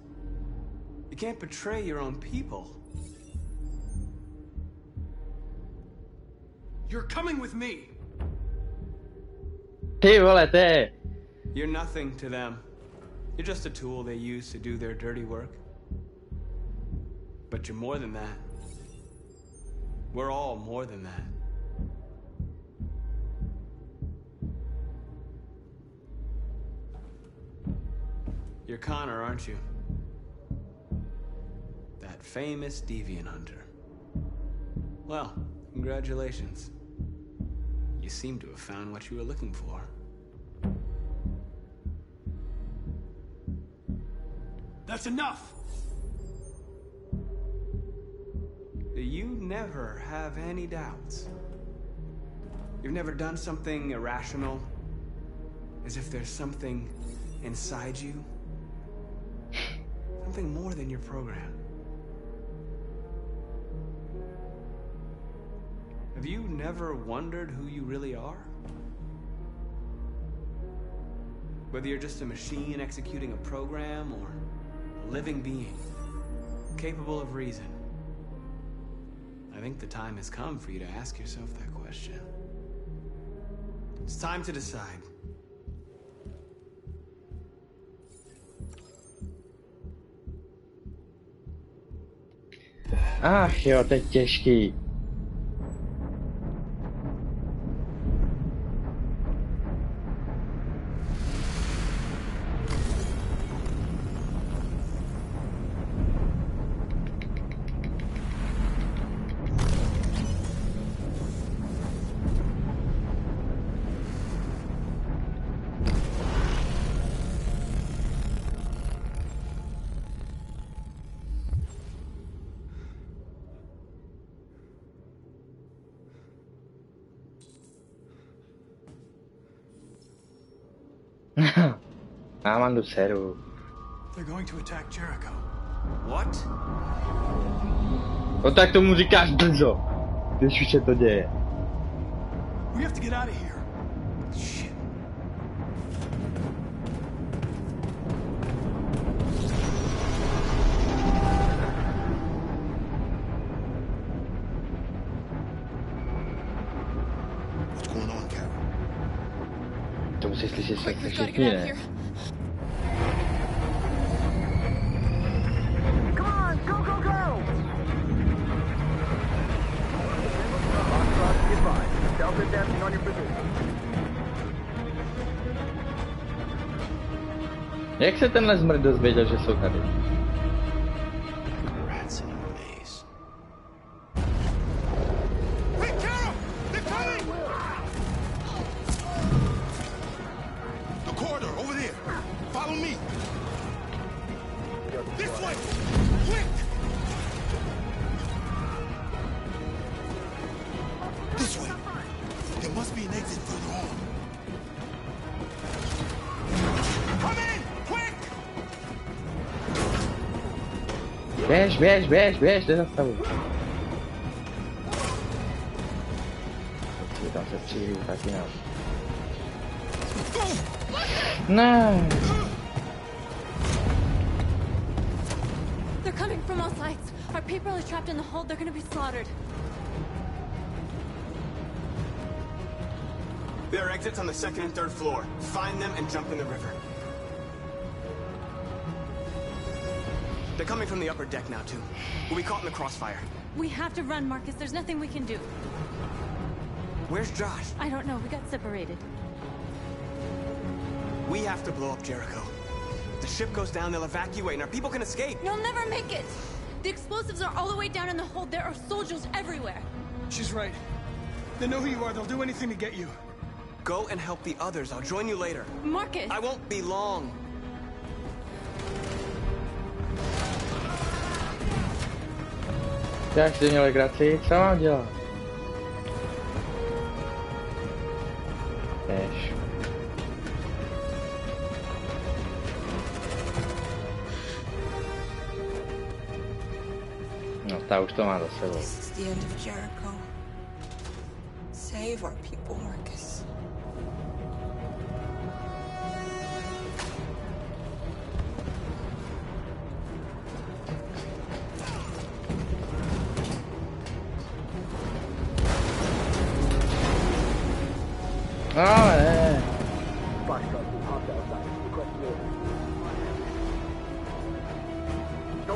You can't betray your own people. You're coming with me. Ty vole, ty. You're nothing to them. You're just a tool they use to do their dirty work. But you're more than that. We're all more than that. You're Connor, aren't you? That famous deviant hunter. Well, congratulations. You seem to have found what you were looking for. That's enough! You never have any doubts. You've never done something irrational? As if there's something inside you? Something more than your program. Have you never wondered who you really are? Whether you're just a machine executing a program or a living being, capable of reason. I think the time has come for you to ask yourself that question. It's time to decide. Ach jo, to je těžký. Mám dceru. They're going to attack Jericho. What? No tak tomu říkáš brzo, když už se to děje. We have to get out of here. Shit. What's going on, Carol? To musí slyšet všichni, ne? Jak se tenhle zmrt dozvěděl, že jsou tady? Běž, jde za stavu. Tam se střílí taky nám. Ne. They're coming from all sides. Our people are trapped in the hold. They're gonna be slaughtered. There are exits on the second and third floor. Find them and jump in the river. They're coming from the upper deck now, too. We'll be caught in the crossfire. We have to run, Marcus. There's nothing we can do. Where's Josh? I don't know. We got separated. We have to blow up Jericho. If the ship goes down, they'll evacuate, and our people can escape. You'll never make it! The explosives are all the way down in the hold. There are soldiers everywhere. She's right. They know who you are. They'll do anything to get you. Go and help the others. I'll join you later. Marcus! I won't be long. Jak jsi měl legraci? Co mám dělat? Běž. No, ta už to má za sebou. This is the end of Jericho. Save our people, Marcus. Ale.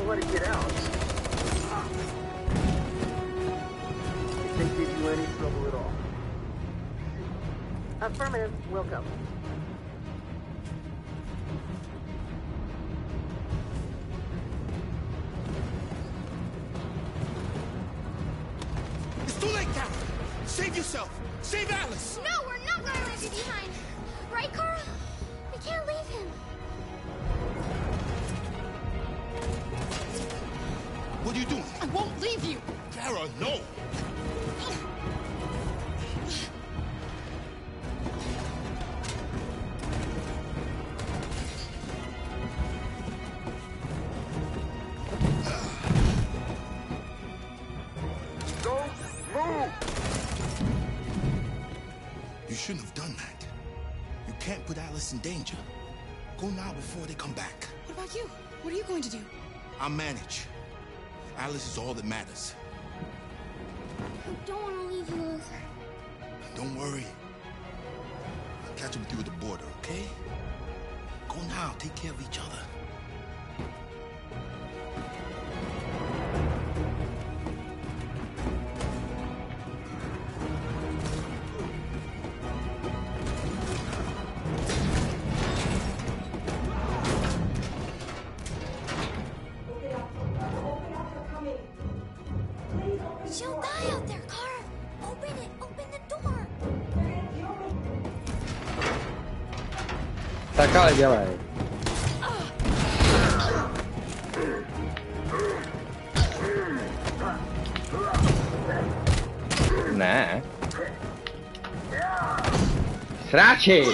let it get out. It didn't give you any trouble at all. Affirmative, we'll go. It's too late, Carol. Save yourself. Save Alice. No, we're not going to leave you behind. Right, Carl? We can't leave him. What are you doing? I won't leave you. Kara, no. You shouldn't have done that. You can't put Alice in danger. Go now before they come back. What about you? What are you going to do? I'll manage. Alice is all that matters. I don't want to leave you with her. Don't worry. I'll catch up with you at the border, okay? Go now. Take care of each other. She'll die out there, Carl. Open it. Open the door. Tak ale dělej. Ne. Sráči!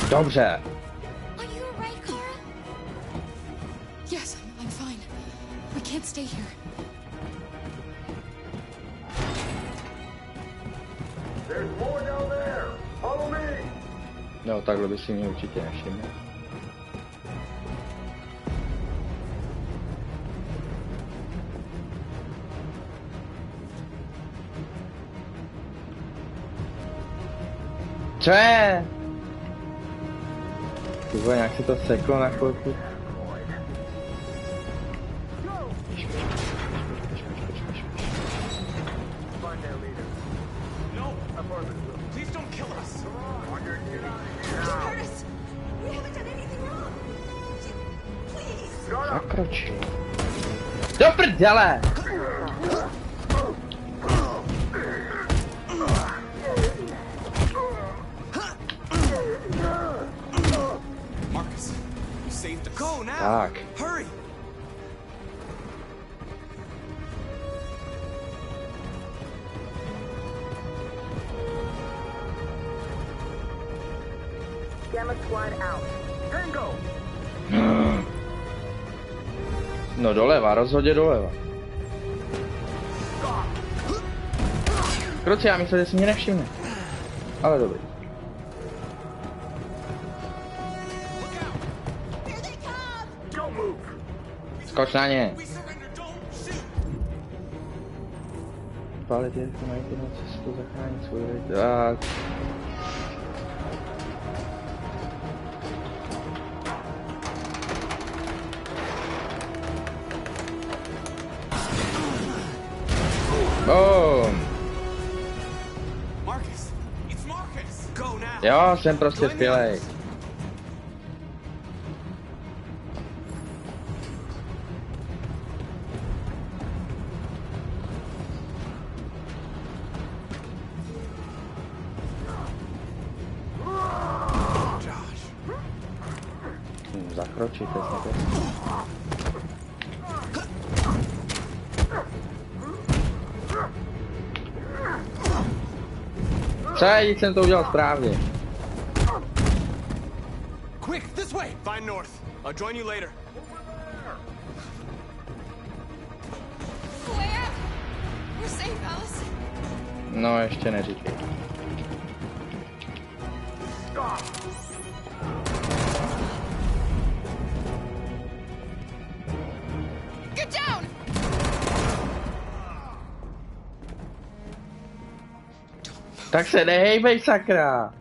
Dobře. Yes, I'm fine. We can't stay here. There's more down there. Follow me. No, takhle by si mě určitě nevšiml. Co je? Ty vole, nějak si to seklo na chvilku. Please don't kill us. Don't hurt us. We haven't done anything wrong. Please. Zakročil. Do prdele! Marcus, you saved us. Go now. Tak. Hurry. Gamma squad out. Tango. No doleva, rozhodně doleva. Kroci, já myslím, že si mě nevšimne. Ale dobrý. Skoč na ně. Palit je, mají tu na cestu zachránit svůj lid. Boom. Marcus, it's Marcus. Go now. Jo, jsem prostě skvělej. Zakročit, to je snad. Teď jsem to udělal správně. Quick, this way. Find North. I'll join you later. Where? We're safe, Alice. No, ještě neříkej. Get down! Tak se nehejbej, sakra!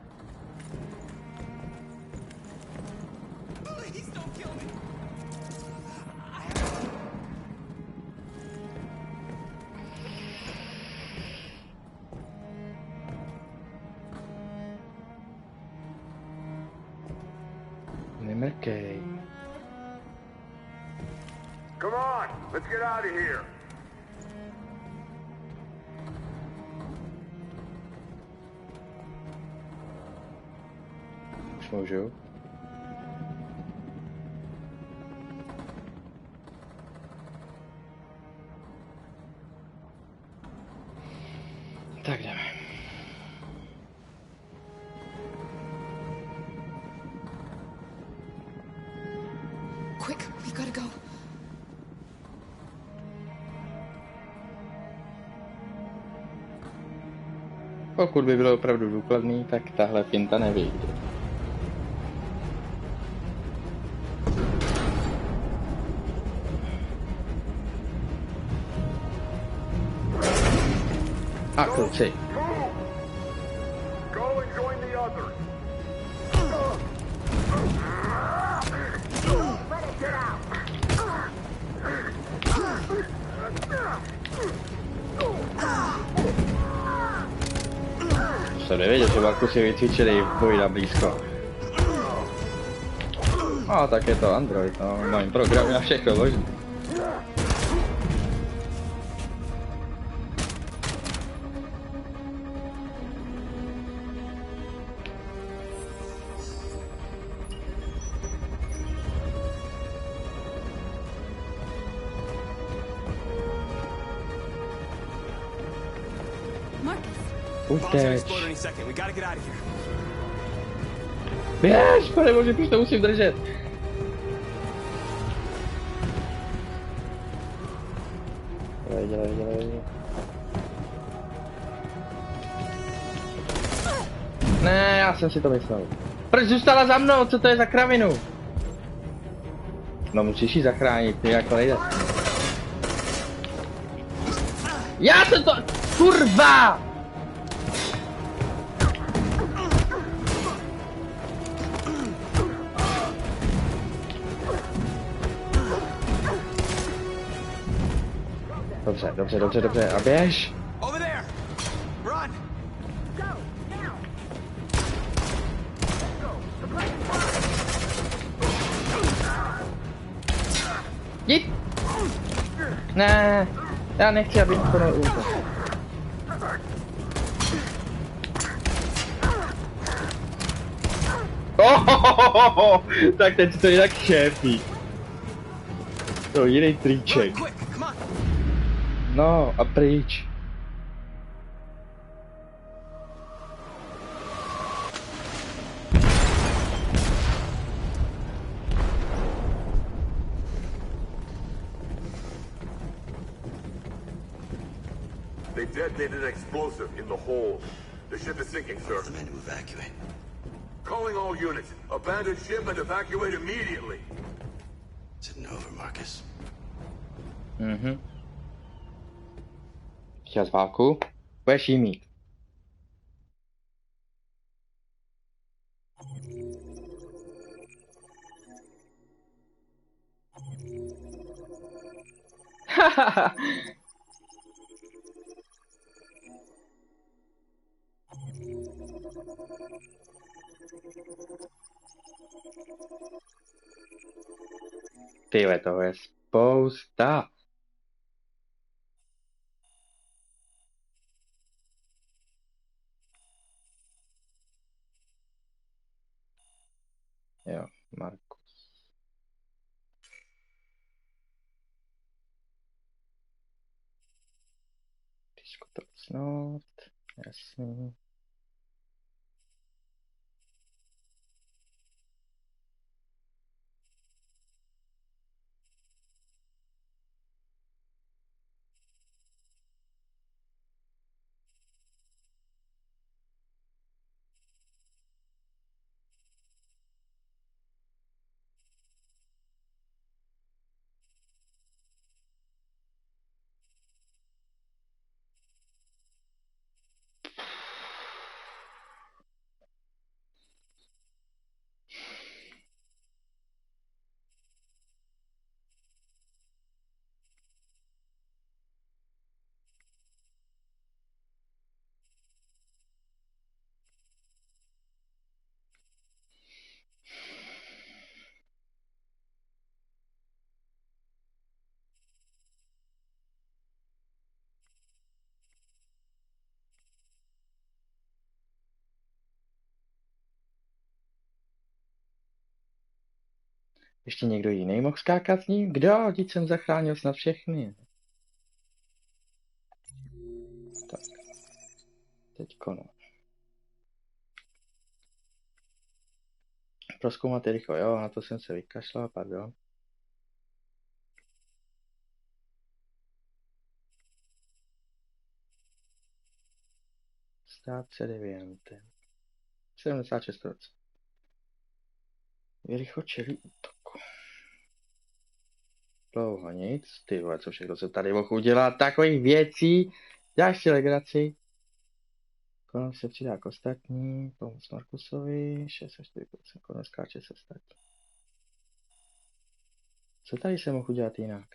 OK. Come on, let's get out of here. Už můžu. Tak jdeme. Quick, we gotta go. Pokud by bylo opravdu důkladný, tak tahle finta nevyjde. A kluci. Go and join the others. Let it get out. Jsem nevěděl, že Marku si vycvičili v boji na blízko. No, tak je to Android, no, mám programy na všechno možný. Uteč. Běž, panebože, proč to musím držet? Dělej. Ne, já jsem si to myslel. Proč zůstala za mnou? Co to je za kravinu? No musíš ji zachránit, ty jako nejde. Já jsem to... Kurva! Dobře, a běž! Jít! Ne, já nechci, aby to neútočil. Tak teď to jinak šéfí. To jiný triček. No, a pryč. They detonated an explosive in the hold. The ship is sinking, sir. The men to evacuate. Calling all units. Abandon ship and evacuate immediately. Is it over, Marcus? Mhm. Chtěl válku? Budeš jí mít. Tyhle, toho je spousta. Jo, Markus. Diskutovat, jasně. Ještě někdo jiný mohl skákat s ním? Kdo? Vždyť jsem zachránil snad všechny. Tak. Teďko no. Prozkoumat je rychle, jo, na to jsem se vykašlal, pardon. Stát se devientem. 76%. Rychle čelí útoku. Dlouho nic. Ty vole, co všechno se tady mohl udělat. Takových věcí. Děláš si legraci. Konec se přidá k ostatní. Pomoc Markusovi. 64%. Konec skáče se ostatní. Co tady se mohl udělat jinak?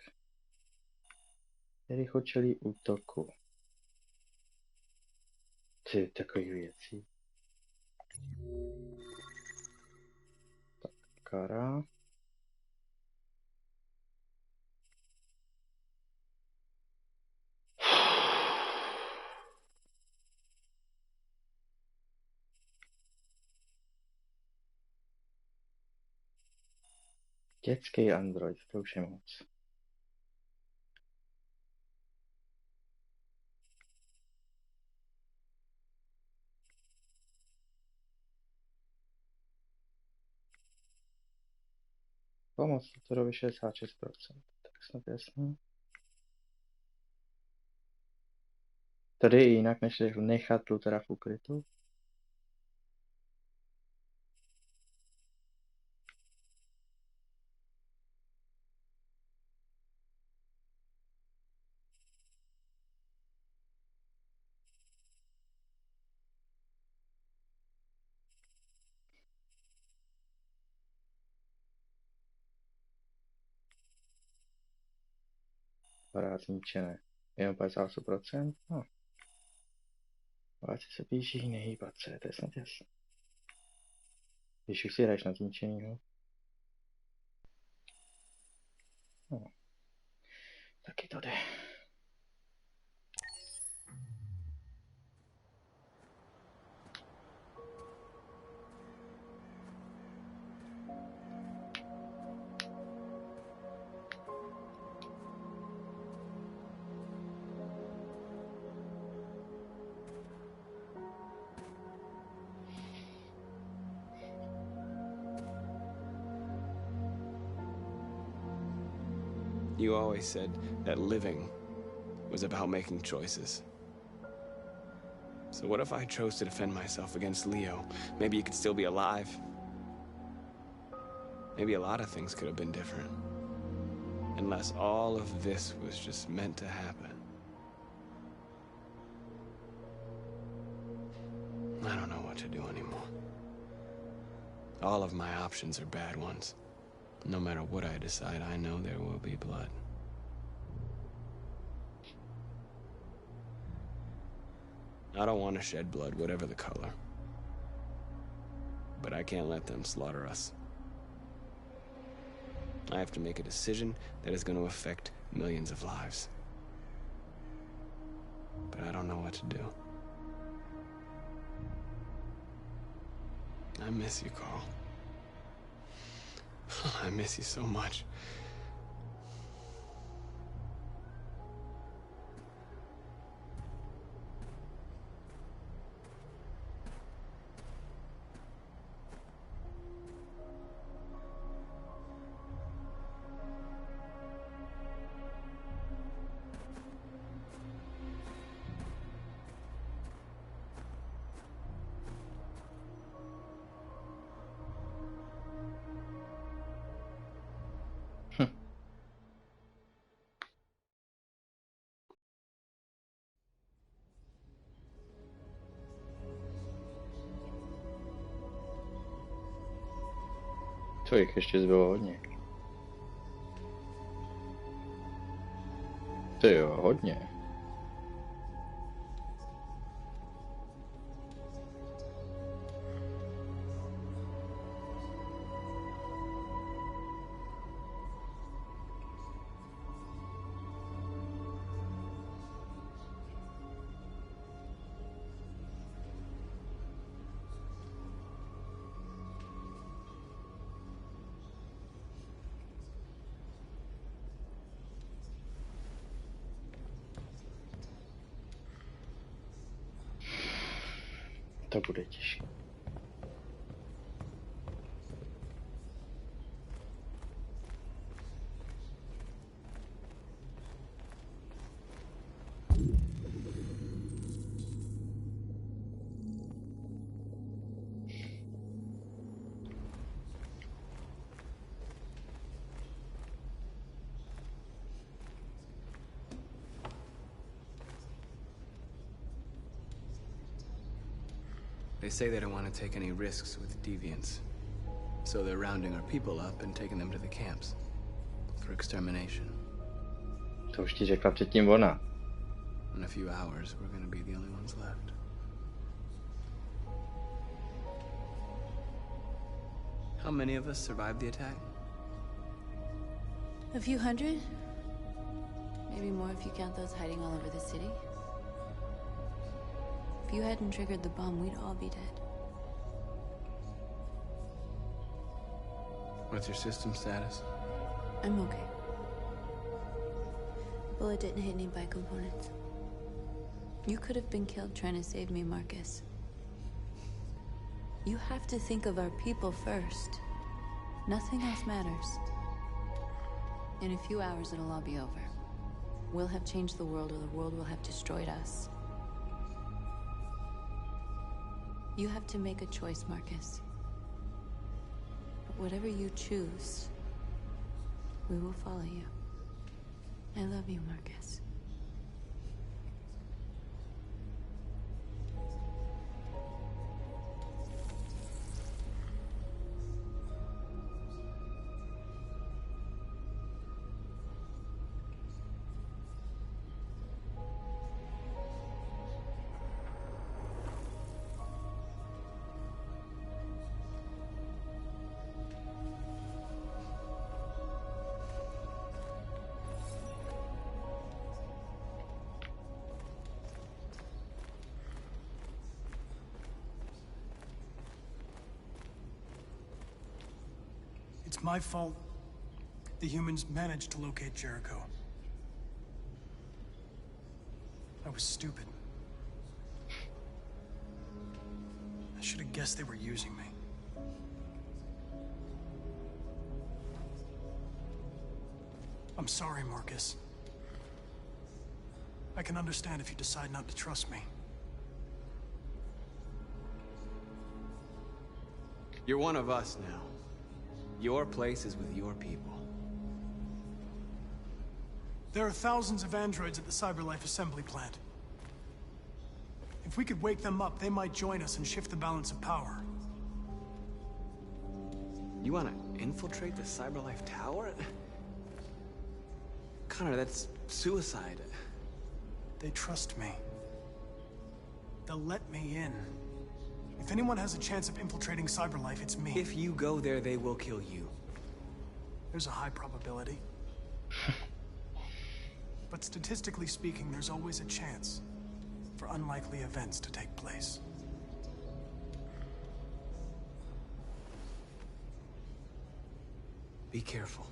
Rychle čelí útoku. Ty, takových věcí. Tak, Kara. Dětský android, to už je moc. Pomoc doktorovi 66%. Tak snad jasný. Tady je jinak, než nechat Luthera v ukrytu. Aparát zničené. Jenom 58%. No. Váci se píší, nehýbat se, to je snad jasné. Když už si hraješ na zničenýho. No. Taky to jde. You always said that living was about making choices. So what if I chose to defend myself against Leo? Maybe you could still be alive. Maybe a lot of things could have been different. Unless all of this was just meant to happen. I don't know what to do anymore. All of my options are bad ones. No matter what I decide, I know there will be blood. I don't want to shed blood, whatever the color. But I can't let them slaughter us. I have to make a decision that is going to affect millions of lives. But I don't know what to do. I miss you, Carl. I miss you so much. To jich ještě zbylo hodně. Ty jo, hodně. To bude těžké. They say they don't want to take any risks with deviants. So they're rounding our people up and taking them to the camps. For extermination. To už ti řekla předtím ona. In a few hours, we're gonna be the only ones left. How many of us survived the attack? A few hundred? Maybe more if you count those hiding all over the city. If you hadn't triggered the bomb, we'd all be dead. What's your system status? I'm okay. Bullet didn't hit any bicomponents. You could have been killed trying to save me, Marcus. You have to think of our people first. Nothing else matters. In a few hours, it'll all be over. We'll have changed the world, or the world will have destroyed us. You have to make a choice, Marcus. But whatever you choose, we will follow you. I love you, Marcus. It's my fault the humans managed to locate Jericho. I was stupid. I should have guessed they were using me. I'm sorry, Marcus. I can understand if you decide not to trust me. You're one of us now. Your place is with your people. There are thousands of androids at the CyberLife assembly plant. If we could wake them up, they might join us and shift the balance of power. You want to infiltrate the CyberLife tower? Connor, that's suicide. They trust me. They'll let me in. If anyone has a chance of infiltrating CyberLife, it's me. If you go there, they will kill you. There's a high probability. But statistically speaking, there's always a chance for unlikely events to take place. Be careful.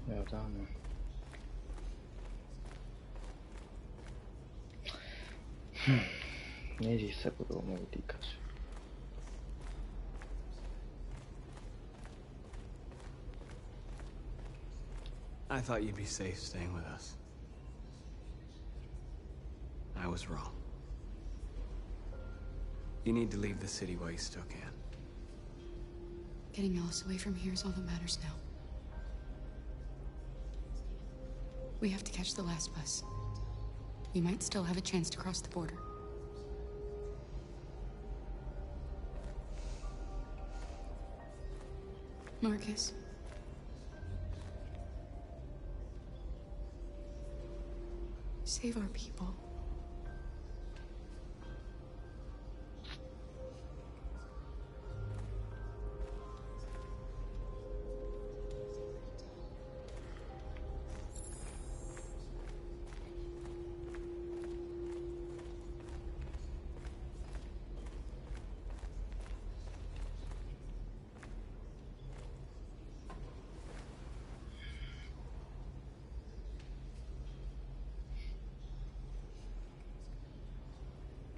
Jo, tam. Nejdřív se budou mnou týkat. I thought you'd be safe staying with us. I was wrong. You need to leave the city while you still can. Getting Alice away from here is all that matters now. We have to catch the last bus. We might still have a chance to cross the border. Marcus. Save our people.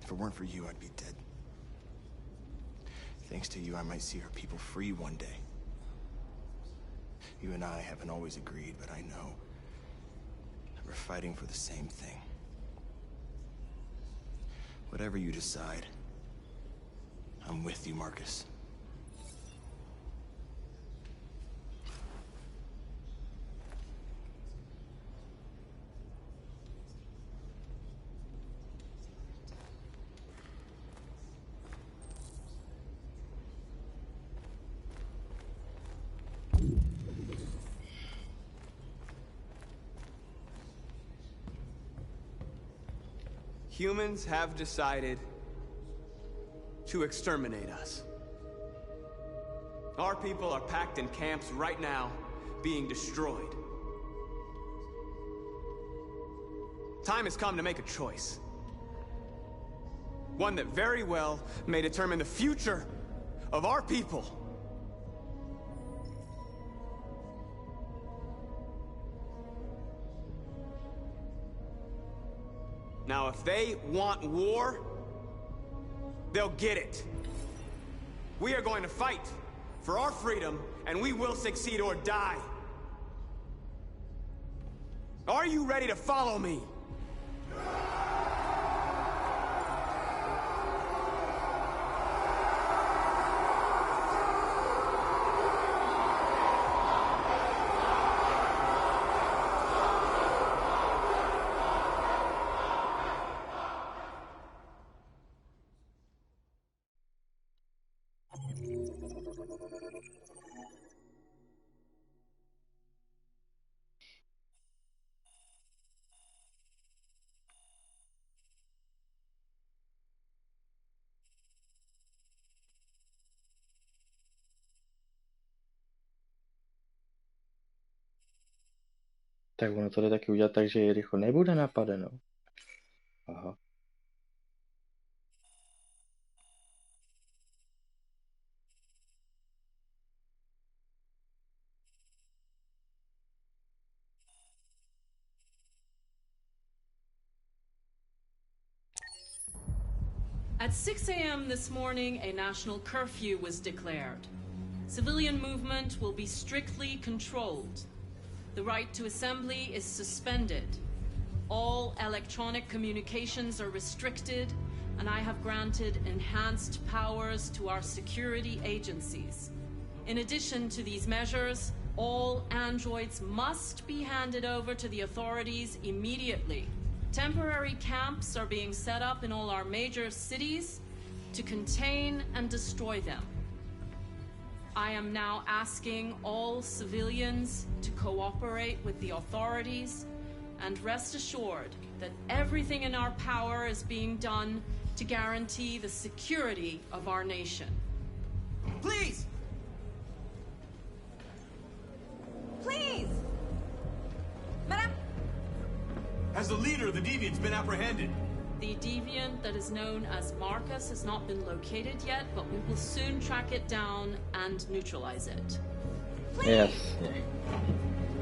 If it weren't for you, I'd be dead. Thanks to you, I might see our people free one day. You and I haven't always agreed, but I know that we're fighting for the same thing. Whatever you decide, I'm with you, Marcus. Humans have decided to exterminate us. Our people are packed in camps right now, being destroyed. Time has come to make a choice. One that very well may determine the future of our people. Now, if they want war, they'll get it. We are going to fight for our freedom, and we will succeed or die. Are you ready to follow me? Tak ono to jde taky udělat tak, že Jericho nebude napadeno. Aha. At 6 a.m. this morning, a national curfew was declared. Civilian movement will be strictly controlled. The right to assembly is suspended. All electronic communications are restricted, and I have granted enhanced powers to our security agencies. In addition to these measures, all androids must be handed over to the authorities immediately. Temporary camps are being set up in all our major cities to contain and destroy them. I am now asking all civilians to cooperate with the authorities and rest assured that everything in our power is being done to guarantee the security of our nation. Please! Please! Madame! Has the leader of the Deviants been apprehended? The deviant that is known as Marcus has not been located yet, but we will soon track it down and neutralize it. Yes.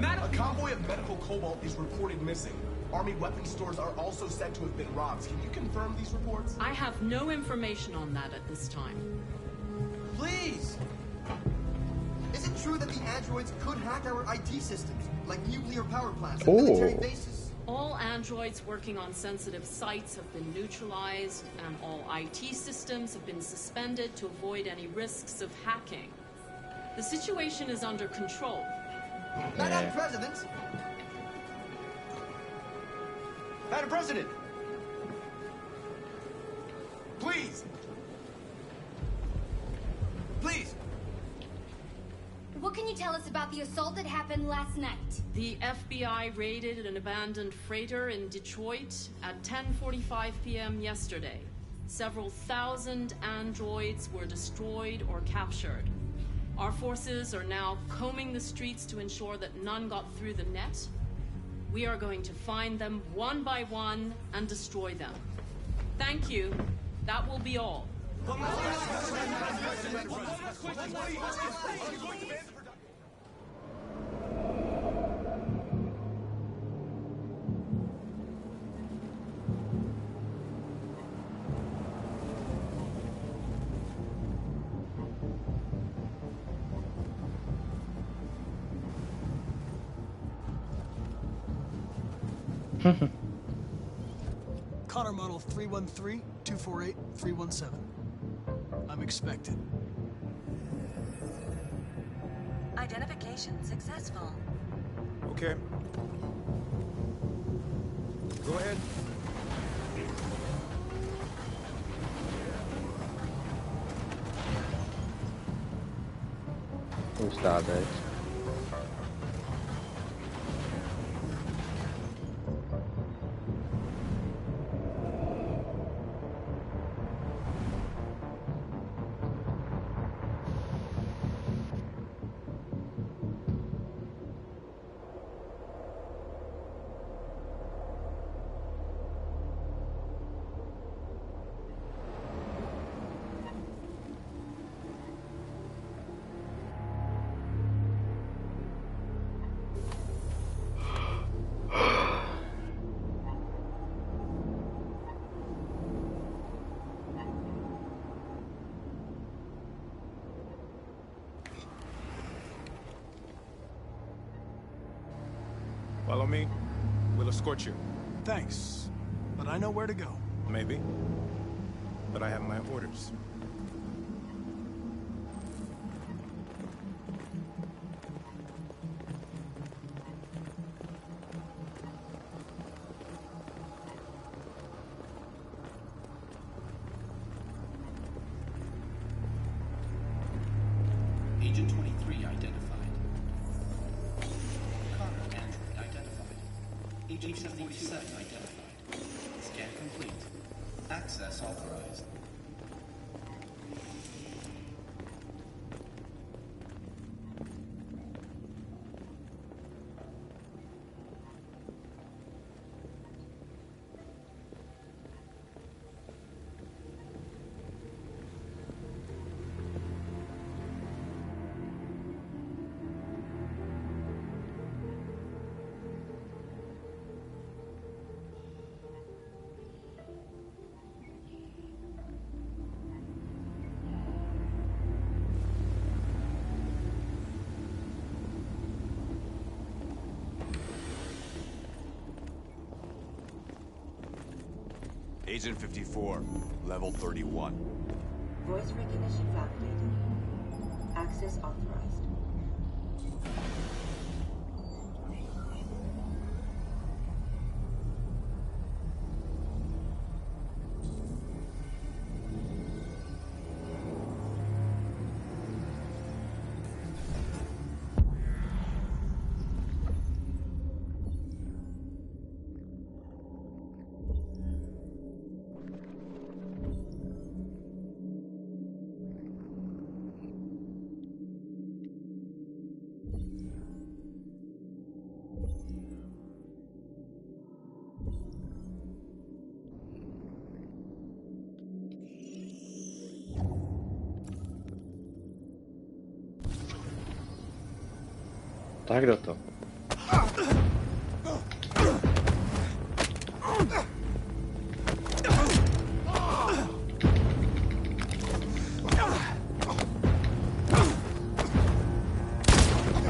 A convoy of medical cobalt is reported missing. Army weapons stores are also said to have been robbed. Can you confirm these reports? I have no information on that at this time. Please! Is it true that the androids could hack our IT systems, like nuclear power plants and Oh. military bases? All androids working on sensitive sites have been neutralized, and all IT systems have been suspended to avoid any risks of hacking. The situation is under control. Madam President! Madam President! Please! Please! What can you tell us about the assault that happened last night? The FBI raided an abandoned freighter in Detroit at 10:45 p.m. yesterday. Several thousand androids were destroyed or captured. Our forces are now combing the streets to ensure that none got through the net. We are going to find them one by one and destroy them. Thank you. That will be all. Connor model 313-248-317. I'm expected. Identification successful. Okay. Go ahead. Who's that? Follow me. We'll escort you. Thanks, but I know where to go. Maybe. But I have my orders. Agent 23 identified. Connor Android identified. Agent 47 identified. Scan complete. Access authorized. Agent 54, level 31. Voice recognition validated. Access authorized. Tak kdo to?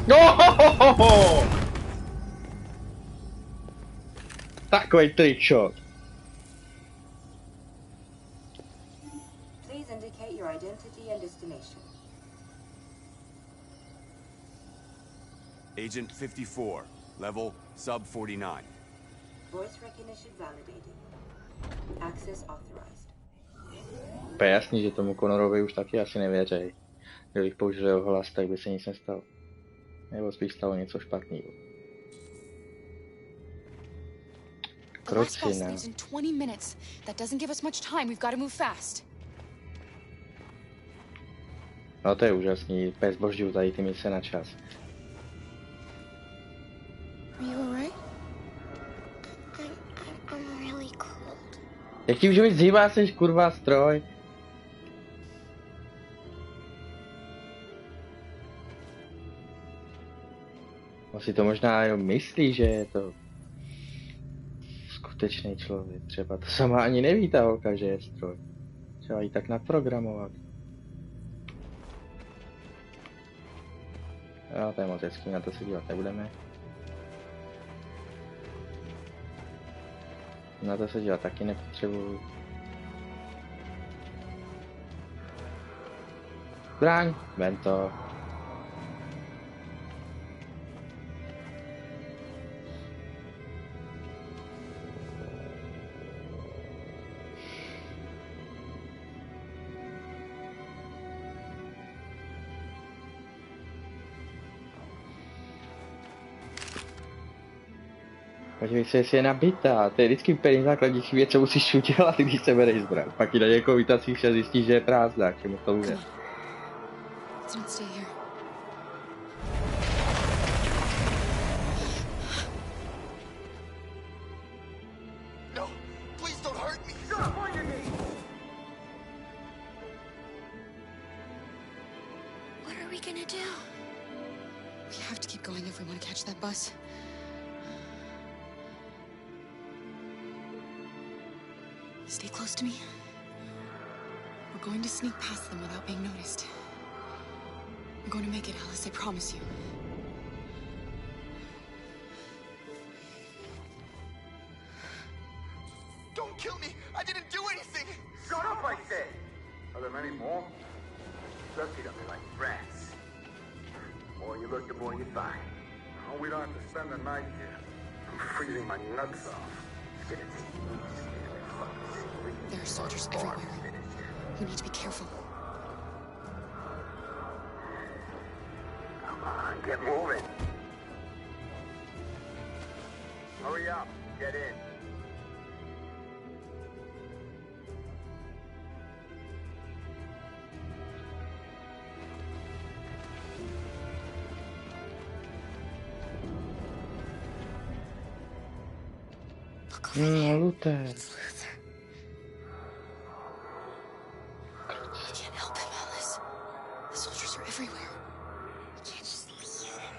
No! Takový tričok. Please indicate your identity and destination. Agent 54, level sub 49. Voice recognition validated. Access authorized. To je jasný, že tomu Connorovi už taky asi nevěřej. Kdybych použil jeho hlas, tak by se nic nestalo. Nebo spíš stalo něco špatného. The last bus leaves in 20 minutes. That doesn't give us much time. We've got to move fast. No to je úžasný. Pes božďů tady ty mise na čas. Are you alright? I'm really cold. Jak ti už víc zhýbá, seš kurva stroj. On si to možná jenom myslí, že je to skutečný člověk. Třeba to sama ani neví ta holka, že je stroj. Třeba ji tak naprogramovat. Jo, to je moc hezký, na to se dívat nebudeme. Na to se dělat taky nepotřebuju. Zbraň, vem to. Podívej se, jestli je nabitá. To je vždycky úplně základnější věc, co musíš udělat, když se bereš zbraň. Pak ji na někoho vytacíš a zjistíš, že je prázdná, k čemu to bude. No, please don't hurt me. What are we gonna do? We have to keep going if we want to catch that bus. Stay close to me. We're going to sneak past them without being noticed. We're going to make it, Alice, I promise you. Don't kill me. I didn't do anything. Shut up, I say. Are there many more? Let's eat up like rats. The more you look, the more you find. Oh, we don't have to spend the night here. I'm freezing my nuts off. It's gonna take weeks. There are soldiers everywhere. We need to be careful. Come on, get moving. Hurry up, get in. Luther. Can't help him, Alice. The soldiers are everywhere. We can't just leave him.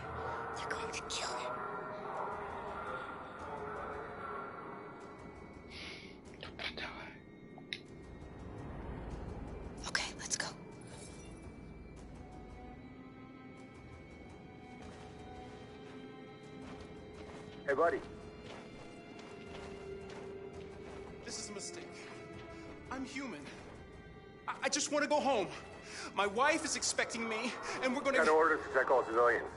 They're going to kill him. Okay, let's go. Hey, buddy. This is a mistake. I'm human. I just want to go home. My wife is expecting me, and we're gonna... Got orders to check all civilians.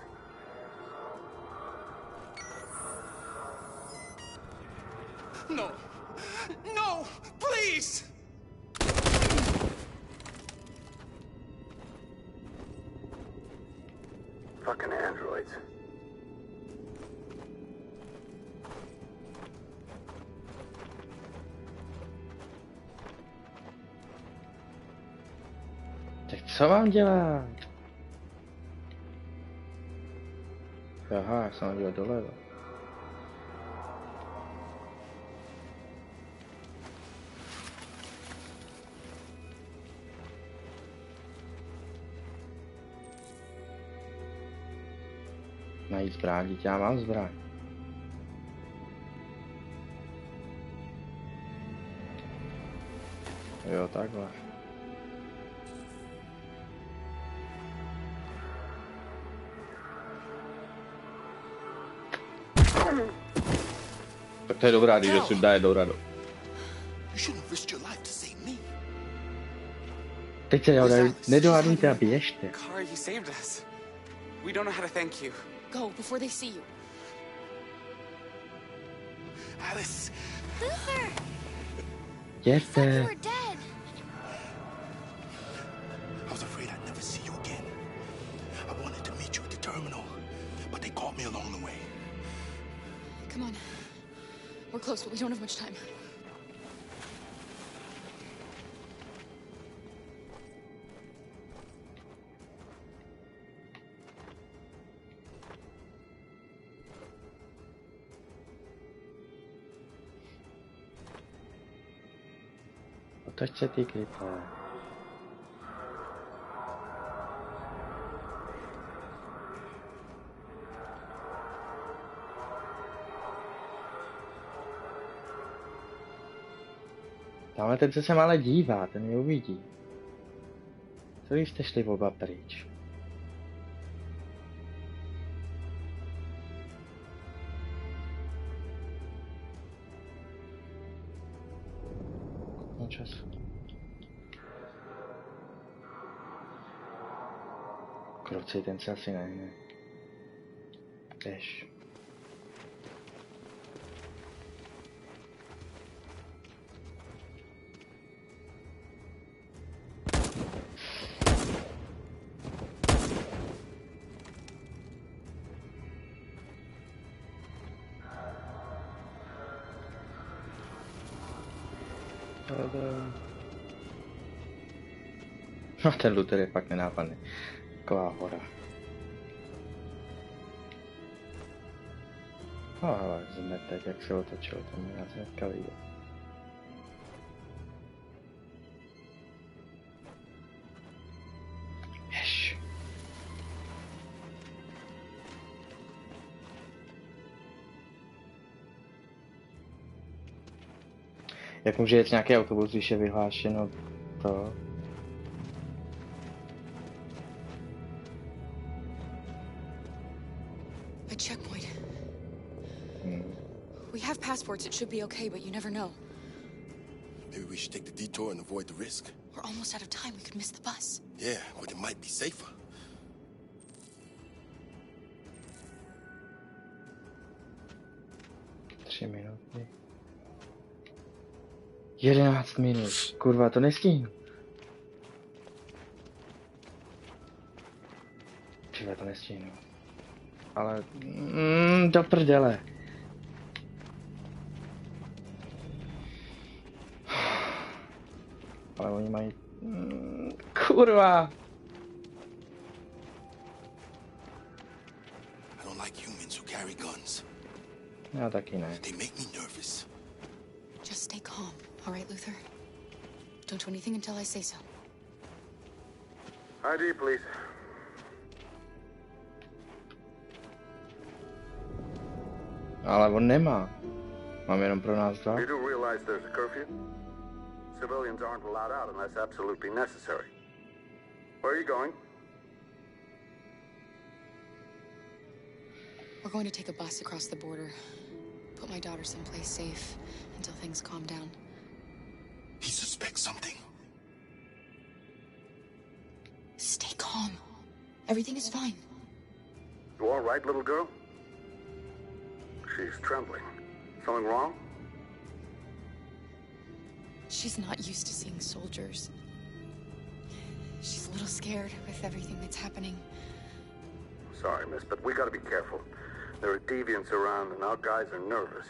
No. No! Please! Fucking androids. Tak co mám dělat? Aha, já jsem hodil doleva. Najít zbraň, dítě, já mám zbraň. Jo, takhle. Tak to je dobrá, když si dá jednou radu. Teď se nedohadujte a běžte. Kara, you saved us. We don't know how to thank you. Go before they see you. Alice. Luther! Jděte. You were dead. I was afraid I'd never see you again. I wanted to meet you at the terminal, but they caught me along the way. Come on. We're close, but we don't have much time. Otoč se ty klipé. Tamhle ten, co se ale dívá, ten mě uvidí. Co když jste šli oba pryč? málo času. Krovcej, ten se asi nehne. Jdeš. No, ten looter je fakt nenápadný. Taková hora. Ale zmetek, jak se otočil, to mi asi dneska vidět. Jež. Jak může jet nějaký autobus, když je vyhlášeno to? A checkpoint. We have passports, it should be okay, but you never know. Maybe we should take the detour and avoid the risk. We're almost out of time, we could miss the bus. Yeah, but it might be safer. Tři minuty. 11 minut. Kurva, to nestihnu. Tyhle, to nestihnu. Ale... do prdele. Ale oni mají... kurva! I don't like humans who carry guns. Já taky ne. They make me nervous. Just stay calm, all right, Luther? Don't do anything until I say so. ID, please. Ale on nemá. Mám jenom pro nás dva. You do realize there's a curfew? Civilians aren't allowed out unless absolutely necessary. Where are you going? We're going to take a bus across the border. Put my daughter someplace safe until things calm down. He suspects something. Stay calm. Everything is fine. You all right, little girl? She's trembling. Something wrong? She's not used to seeing soldiers. She's a little scared with everything that's happening. Sorry, miss, but we gotta be careful. There are deviants around and our guys are nervous.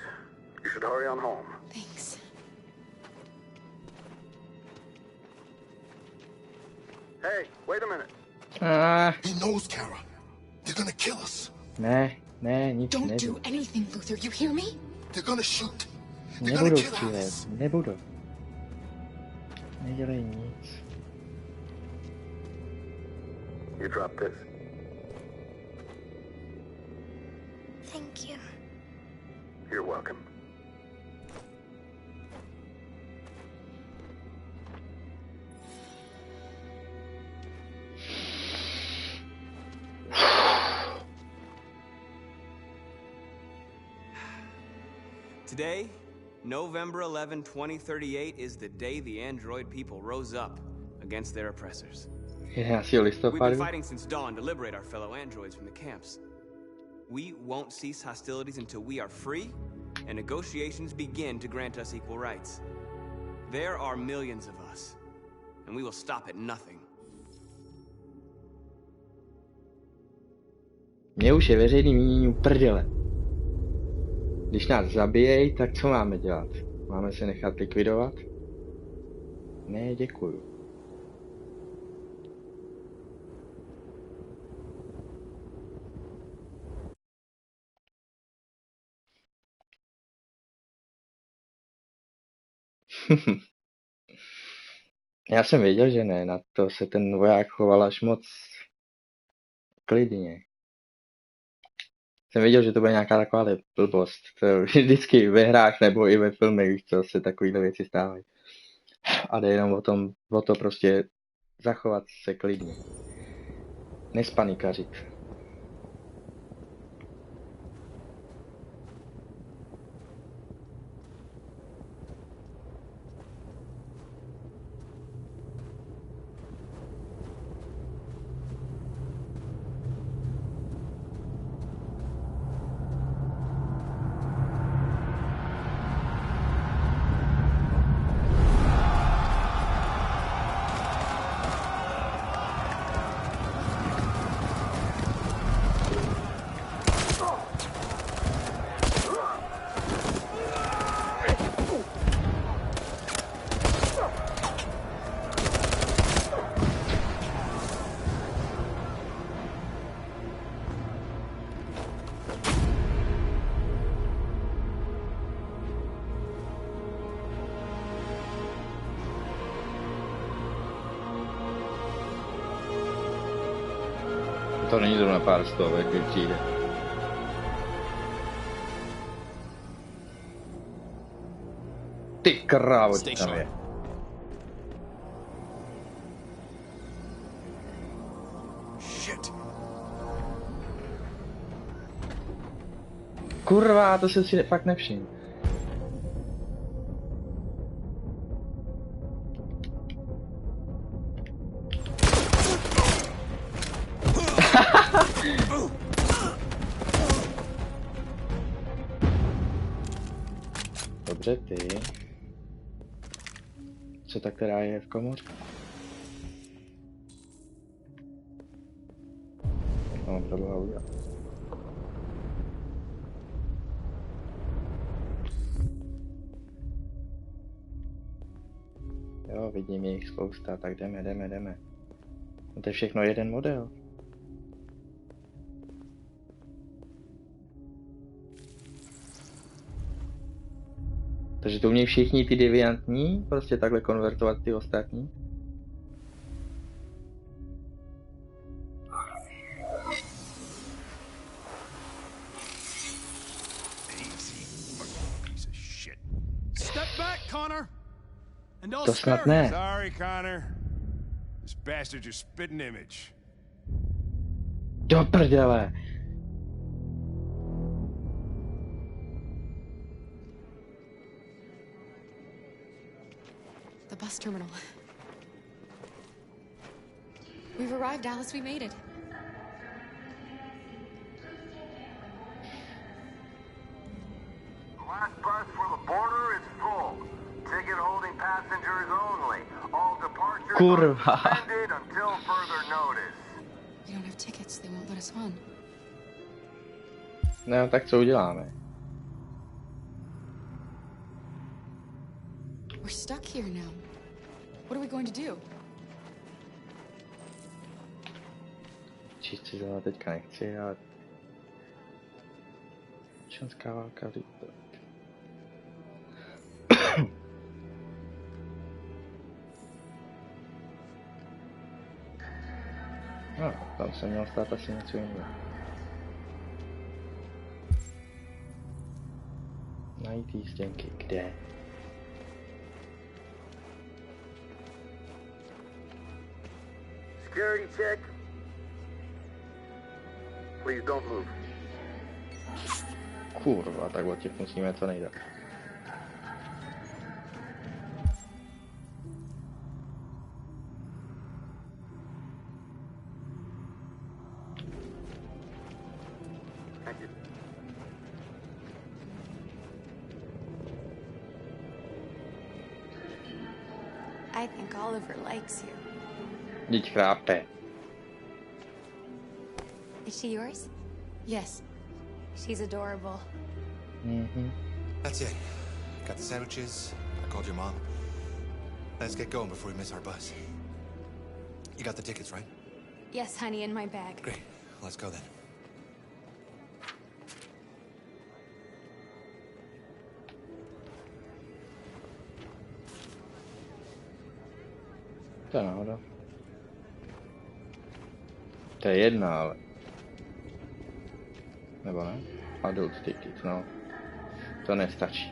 You should hurry on home. Thanks. Hey, wait a minute. He knows, Kara. They're gonna kill us. Ne, nic Don't nebudu. do anything, Luther. You hear me? They're gonna shoot. Nebudu střílet, nebudu. Nedělej nic. You drop this. Thank you. You're welcome. Today, November 11, 2038, is the day the android people rose up against their oppressors. We've been fighting since dawn to liberate our fellow androids from the camps. We won't cease hostilities until we are free and negotiations begin to grant us equal rights. There are millions of us, and we will stop at nothing. Mně už je veřejný mínění prdele. Když nás zabijej, tak co máme dělat? Máme se nechat likvidovat? Ne, děkuju. Já jsem věděl, že ne, na to se ten voják choval až moc klidně. Jsem věděl, že to bude nějaká taková blbost. To vždycky ve hrách nebo i ve filmech, co se takovýhle věci stávají. A jde jenom o to prostě zachovat se klidně. Nespanikařit. To není zrovna pár stovek, kdy přijde. Ty krávo, co tam je. Shit. Kurva, to jsem si fakt nevšiml. Dobře, ty. Co ta, která je v komoře? No, to byla udělat. Jo, vidím jich spousta, tak jdeme. No to je všechno jeden model. Takže to umějí všichni ty deviantní, prostě takhle konvertovat ty ostatní. To snad ne. Sorry, Connor. This bastard just spit an image. Do prdele. The bus terminal. We've arrived, Alice. We made it. The last bus for the border is full. Ticket holding passengers only. All departures are suspended until further notice. We don't have tickets. They won't let us on. No, tak co uděláme? We're stuck here now. What are we going to do? Čistě dělat teďka nechci, ale... Občanská válka v Detroit. No, tam jsem měl stát asi něco jiného. Najít jízděnky, kde? Security check. Please don't move. Kurva, tak od těch musíme co nejde. I think Oliver likes you. Díť chrápe. Is she yours? Yes. She's adorable. Mm-hmm. That's it. Got the sandwiches. I called your mom. Let's get going before we miss our bus. You got the tickets, right? Yes, honey, in my bag. Great. Let's go then. To je náhoda. To je jedna, ale... Nebo ne? Adult tickets, no. To nestačí.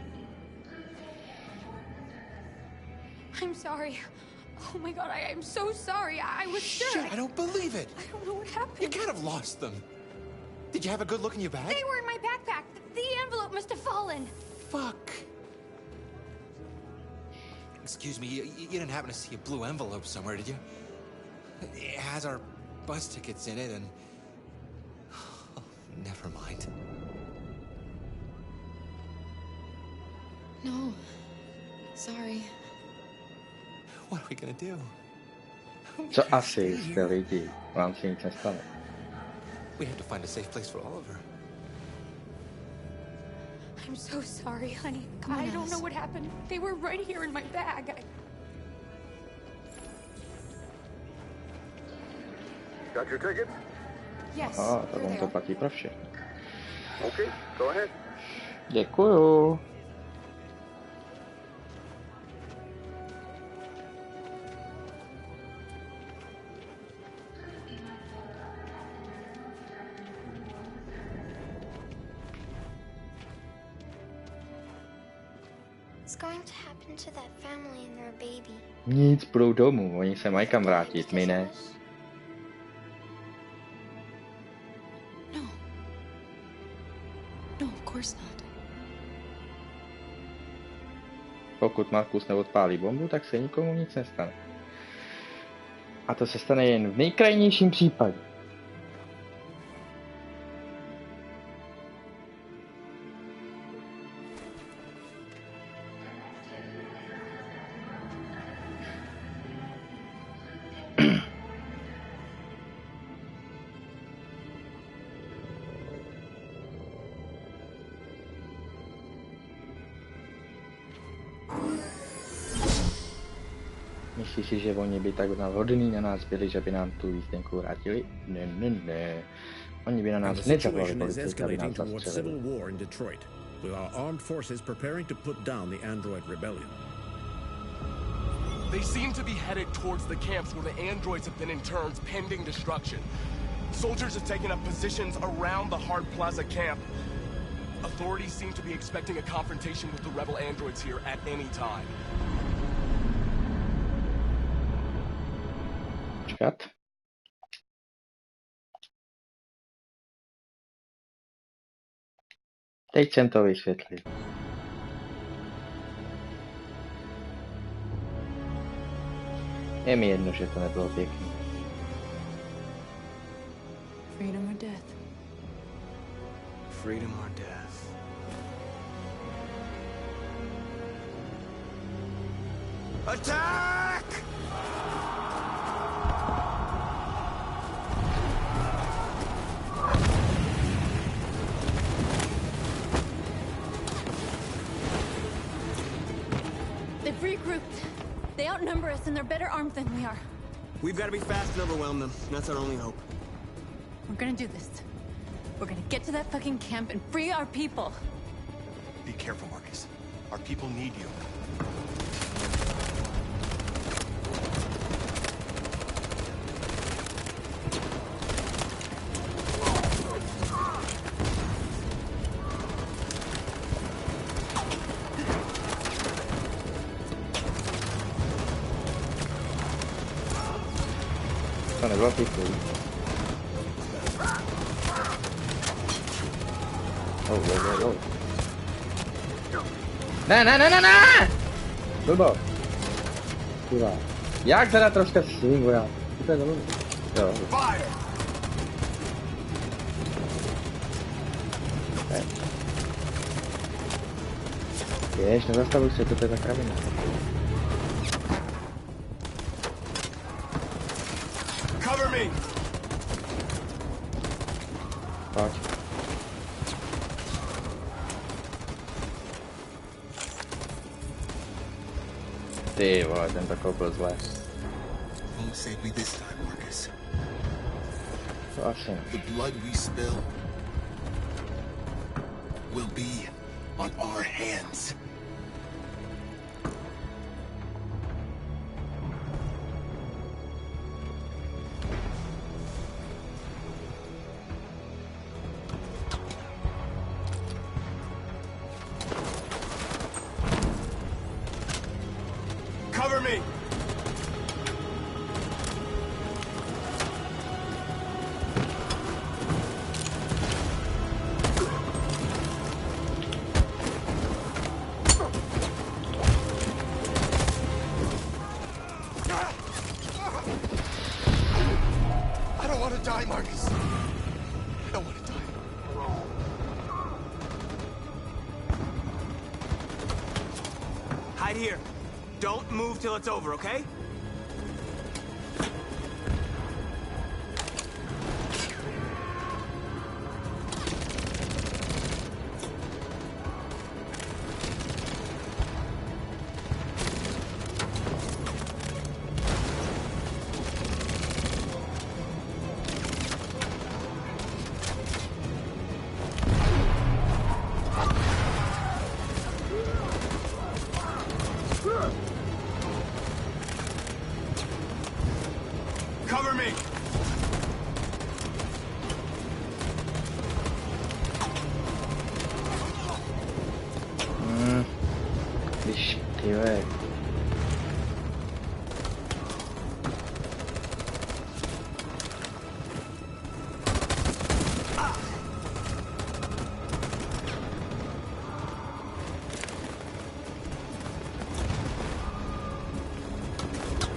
I'm sorry. Oh my god, I'm so sorry. I was sure. Shit, I don't believe it. I don't know what happened. You can't have lost them. Did you have a good look in your bag? They were in my backpack. The envelope must have fallen. Fuck. Excuse me, you didn't happen to see a blue envelope somewhere, did you? It has our bus tickets in it and... Oh, never mind. No. Sorry. What are we gonna do? Co asi jste lidi? Vám se nic nestane. We have to find a safe place for Oliver. I'm so sorry, honey. I don't know what happened. They were right here in my bag. Got your tickets? Yes. Tak on to platí pro všechny. Okay, go ahead. Děkuju. What's going to happen to that family and their baby? Nic, půjdou domů, oni se mají kam vrátit, my ne. No, of course not. Pokud Markus neodpálí bombu, tak se nikomu nic nestane. A to se stane jen v nejkrajnějším případě. Myslíš si, že oni by tak hodní na nás byli, že by nám tu jízdenku vrátili? Ne. Oni by na nás nezavolali policajti, aby nás zastřelili. With our armed forces preparing to put down the android rebellion. They seem to be headed towards the camps where the androids have been in turns pending destruction. Soldiers have taken up positions around the Hard Plaza camp. Authorities seem to be expecting a confrontation with the rebel androids here at any time. Čekat. Teď jsem to vysvětlil. Je mi jedno, že to nebylo pěkný. Freedom or death. Freedom or death. Attack! They've regrouped. They outnumber us and they're better armed than we are. We've got to be fast and overwhelm them. That's our only hope. We're gonna do this. We're gonna get to that fucking camp and free our people. Be careful, Marcus. Our people need you. To nebylo pěkný. Ne! Blbo. Kurva. Jak teda troška svým voják? To je dobrý. Jo. Jež, nezastavuj se, to je ta kravina. Cover me. Pojď. Ty vole, ten to koupil zle. Won't save me this time, Marcus. To asi ne. The blood we spill will be on our hands. Cover me. I don't want to die, Marcus. I don't want to die. Hide here. Don't move till it's over, okay? Ty.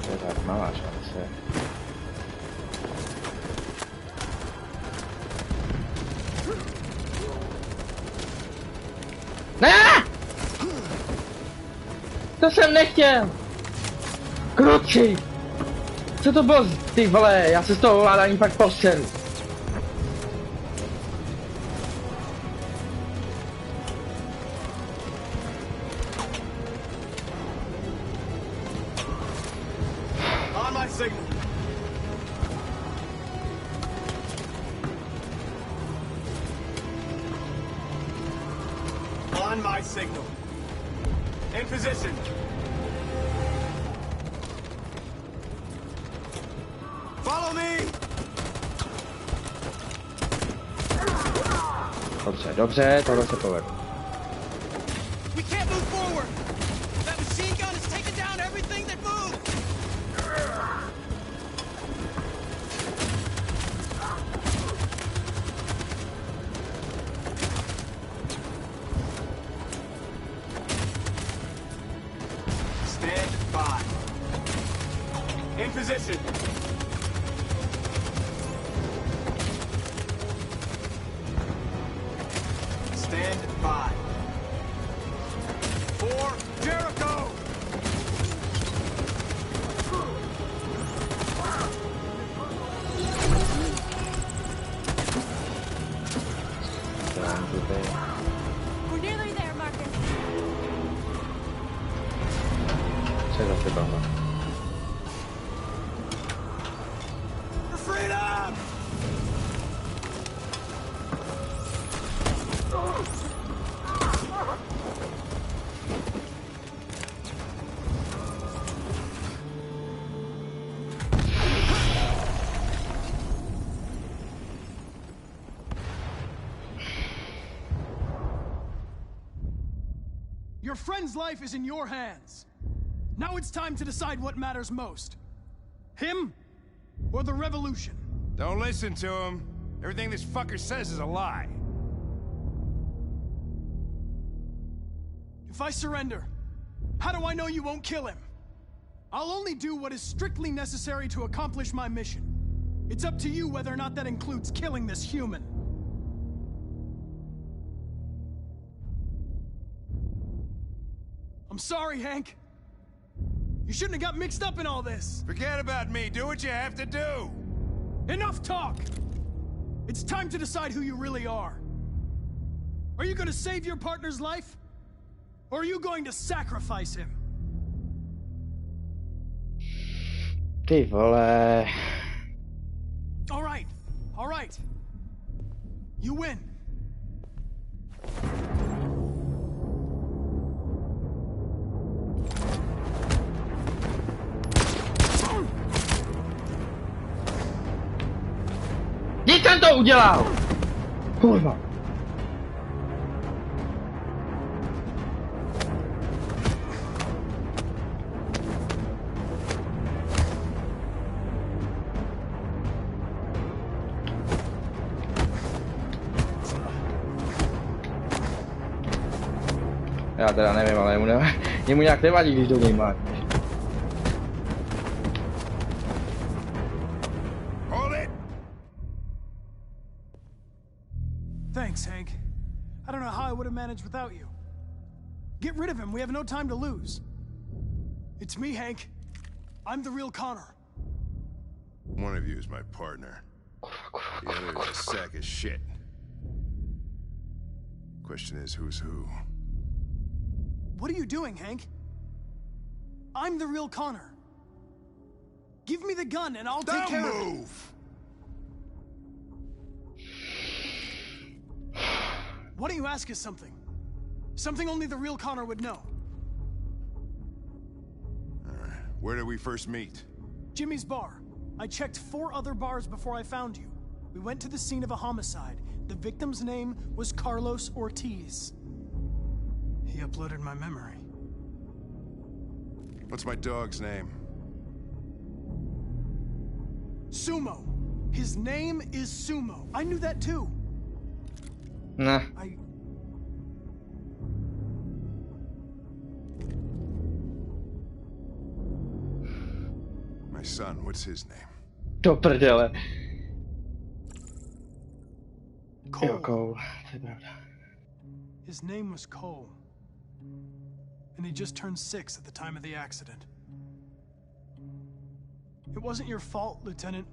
To je tak malá šance. Ne! To jsem nechtěl! Kluci! Co to bylo, ty vole? Já se z toho ovládání fakt poseru. On my signal. On my signal. In position. Follow me. Dobře, dobře, tohle se povedlo. We can't move forward. That machine gun is taking down everything that moves. Stand by. In position. Stand by. For Jericho! We're nearly there, Marcus. Co je zase tohle? For freedom! Your friend's life is in your hands. Now it's time to decide what matters most. Him or the revolution? Don't listen to him. Everything this fucker says is a lie. If I surrender, how do I know you won't kill him? I'll only do what is strictly necessary to accomplish my mission. It's up to you whether or not that includes killing this human. I'm sorry, Hank. You shouldn't have got mixed up in all this. Forget about me. Do what you have to do. Enough talk! It's time to decide who you really are. Are you going to save your partner's life? Or are you going to sacrifice him? Ty vole. All right. All right. You win. Nic jsem to udělal! Kurva. Já teda nevím, ale jemu nějak nevadí, když do něj má. Thanks, Hank. I don't know how I would have managed without you. Get rid of him. We have no time to lose. It's me, Hank. I'm the real Connor. One of you is my partner. The other is a sack of shit. Question is, who's who? What are you doing, Hank? I'm the real Connor. Give me the gun and I'll take care of it. Don't move! Why don't you ask us something? Something only the real Connor would know. Alright, where did we first meet? Jimmy's bar. I checked 4 other bars before I found you. We went to the scene of a homicide. The victim's name was Carlos Ortiz. He uploaded my memory. What's my dog's name? Sumo. His name is Sumo. I knew that too. Nah. My son, what's his name? Do prdele. Cole. Jo, Cole. To je pravda. His name was Cole. And he just turned 6 at the time of the accident. It wasn't your fault, Lieutenant.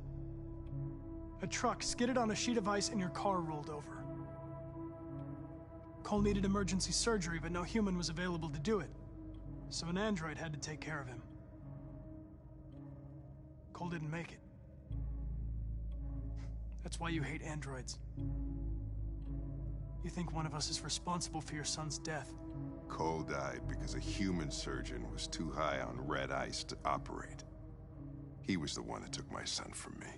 A truck skidded on a sheet of ice and your car rolled over. Cole needed emergency surgery, but no human was available to do it. So an android had to take care of him. Cole didn't make it. That's why you hate androids. You think one of us is responsible for your son's death. Cole died because a human surgeon was too high on red ice to operate. He was the one that took my son from me.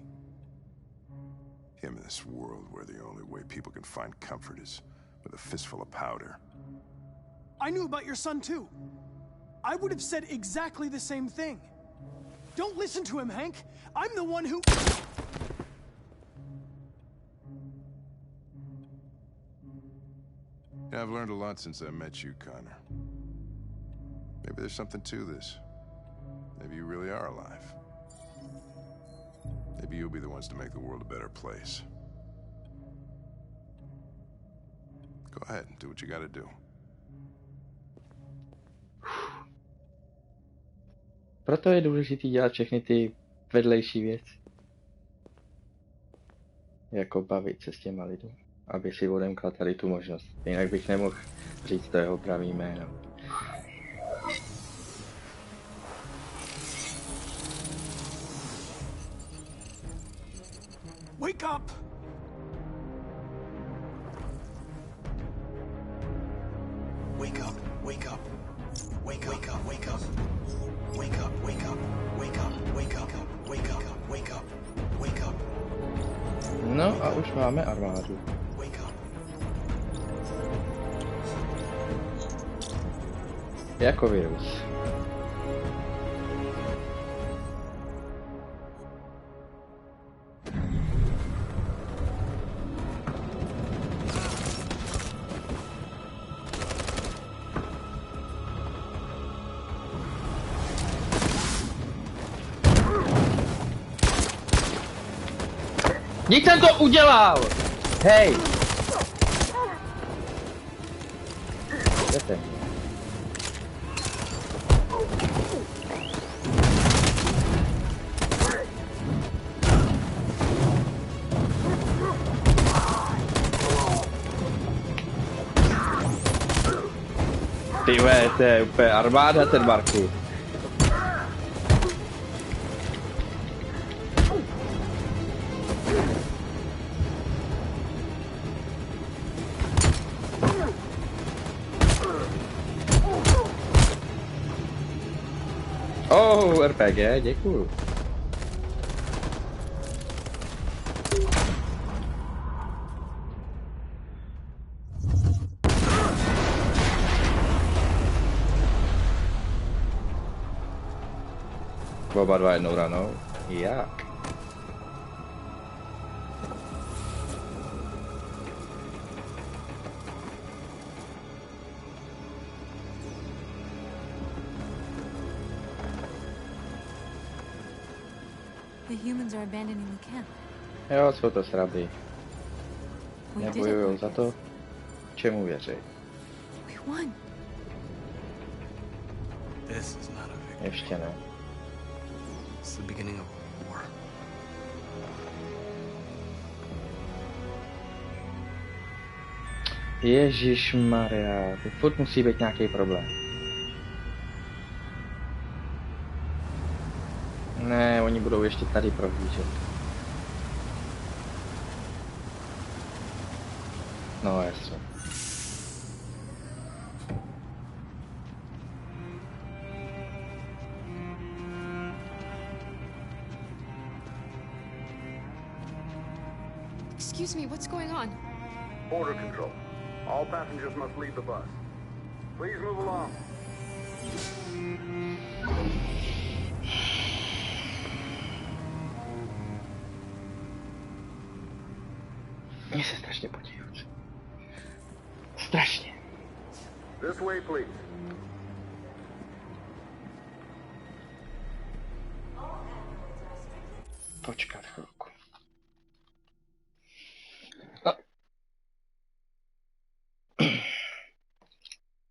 Him in this world where the only way people can find comfort is with a fistful of powder. I knew about your son too. I would have said exactly the same thing. Don't listen to him, Hank. I'm the one who... Yeah, I've learned a lot since I met you, Connor. Maybe there's something to this. Maybe you really are alive. Maybe you'll be the ones to make the world a better place. Go ahead and do what you gotta do. Proto je důležité dělat všechny ty vedlejší věci. Jako bavit se s těma lidmi, aby si odemkla tady tu možnost. Jinak bych nemohl říct to jeho pravý jméno. Wake up! Wake up, wake up. Wake up, wake up. Wake up, wake up. Wake up, wake up. Wake up, wake up. Wake up. No a už máme armádu. Wake up. Jako virus. Nic jsem to udělal! Hej! Kde jsem? Ty vole, to je úplně armáda ten Marky. Oh, RPG, děkuju. Oba dva jednou ranou. Jak? The humans are abandoning the camp. Jo, jsou to sraby. Nebojujou za to, čemu věří. We won. This is not a victory. Ještě ne. It's the beginning of a war. Ježišmarja, to furt musí být nějaký problém. Ne, oni budou ještě tady prohlížet. No jasně. Excuse me, what's going on? Border control. All passengers must leave the bus. Please move along. Mně se strašně podívá. Strašně. This way, please. Počkat chvilku.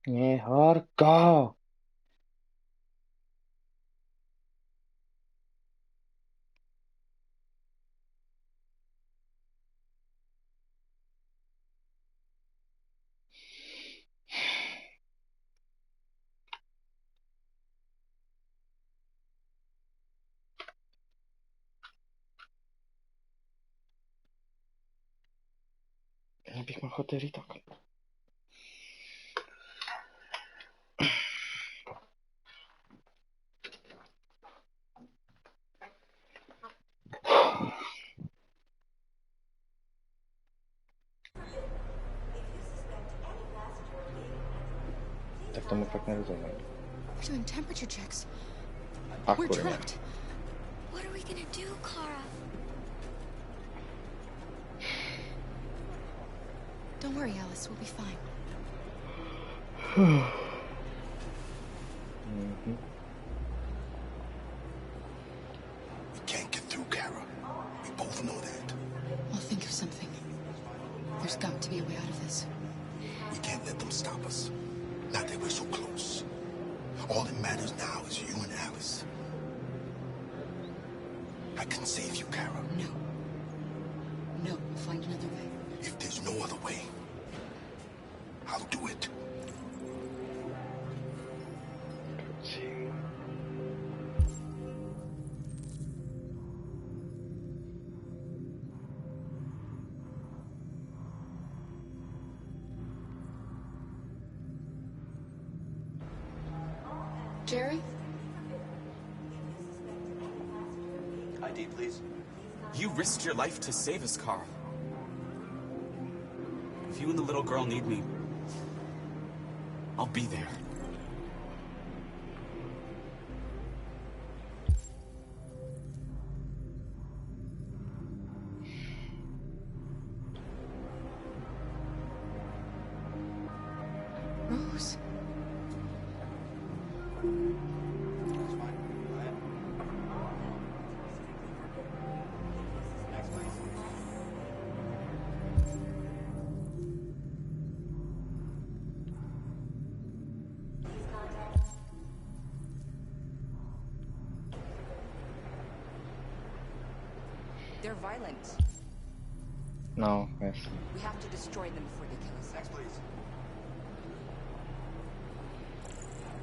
Je horko. Já bych mohl otevřít tak. Tak tomu fakt nerozumím. We're doing temperature checks. Ach, We're kurwa. trapped. What are we gonna do, Kara? Don't worry, Alice. We'll be fine. We can't get through, Kara. We both know that. I'll think of something. There's got to be a way out of this. We can't let them stop us. Not that we're so close. All that matters now is you and Alice. I can save you, Kara. No. No, we'll find another way. If there's no other way, I'll do it. Jerry? ID, please. You risked your life to save us, Carl. If you and the little girl need me, I'll be there. Rose. They're violent. No, yes. We have to destroy them before they kill us. Next, please.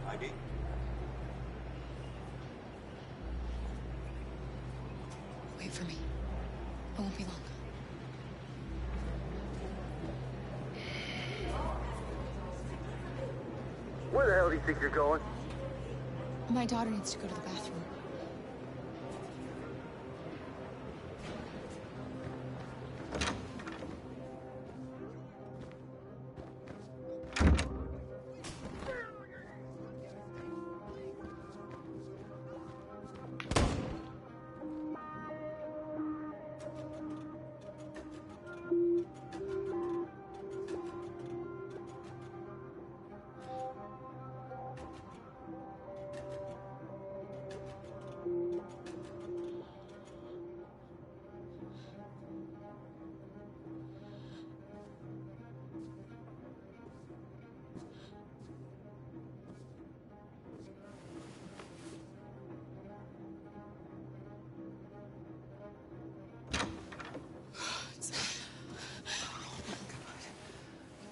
ID. Wait for me. It won't be long. Where the hell do you think you're going? My daughter needs to go to the bathroom.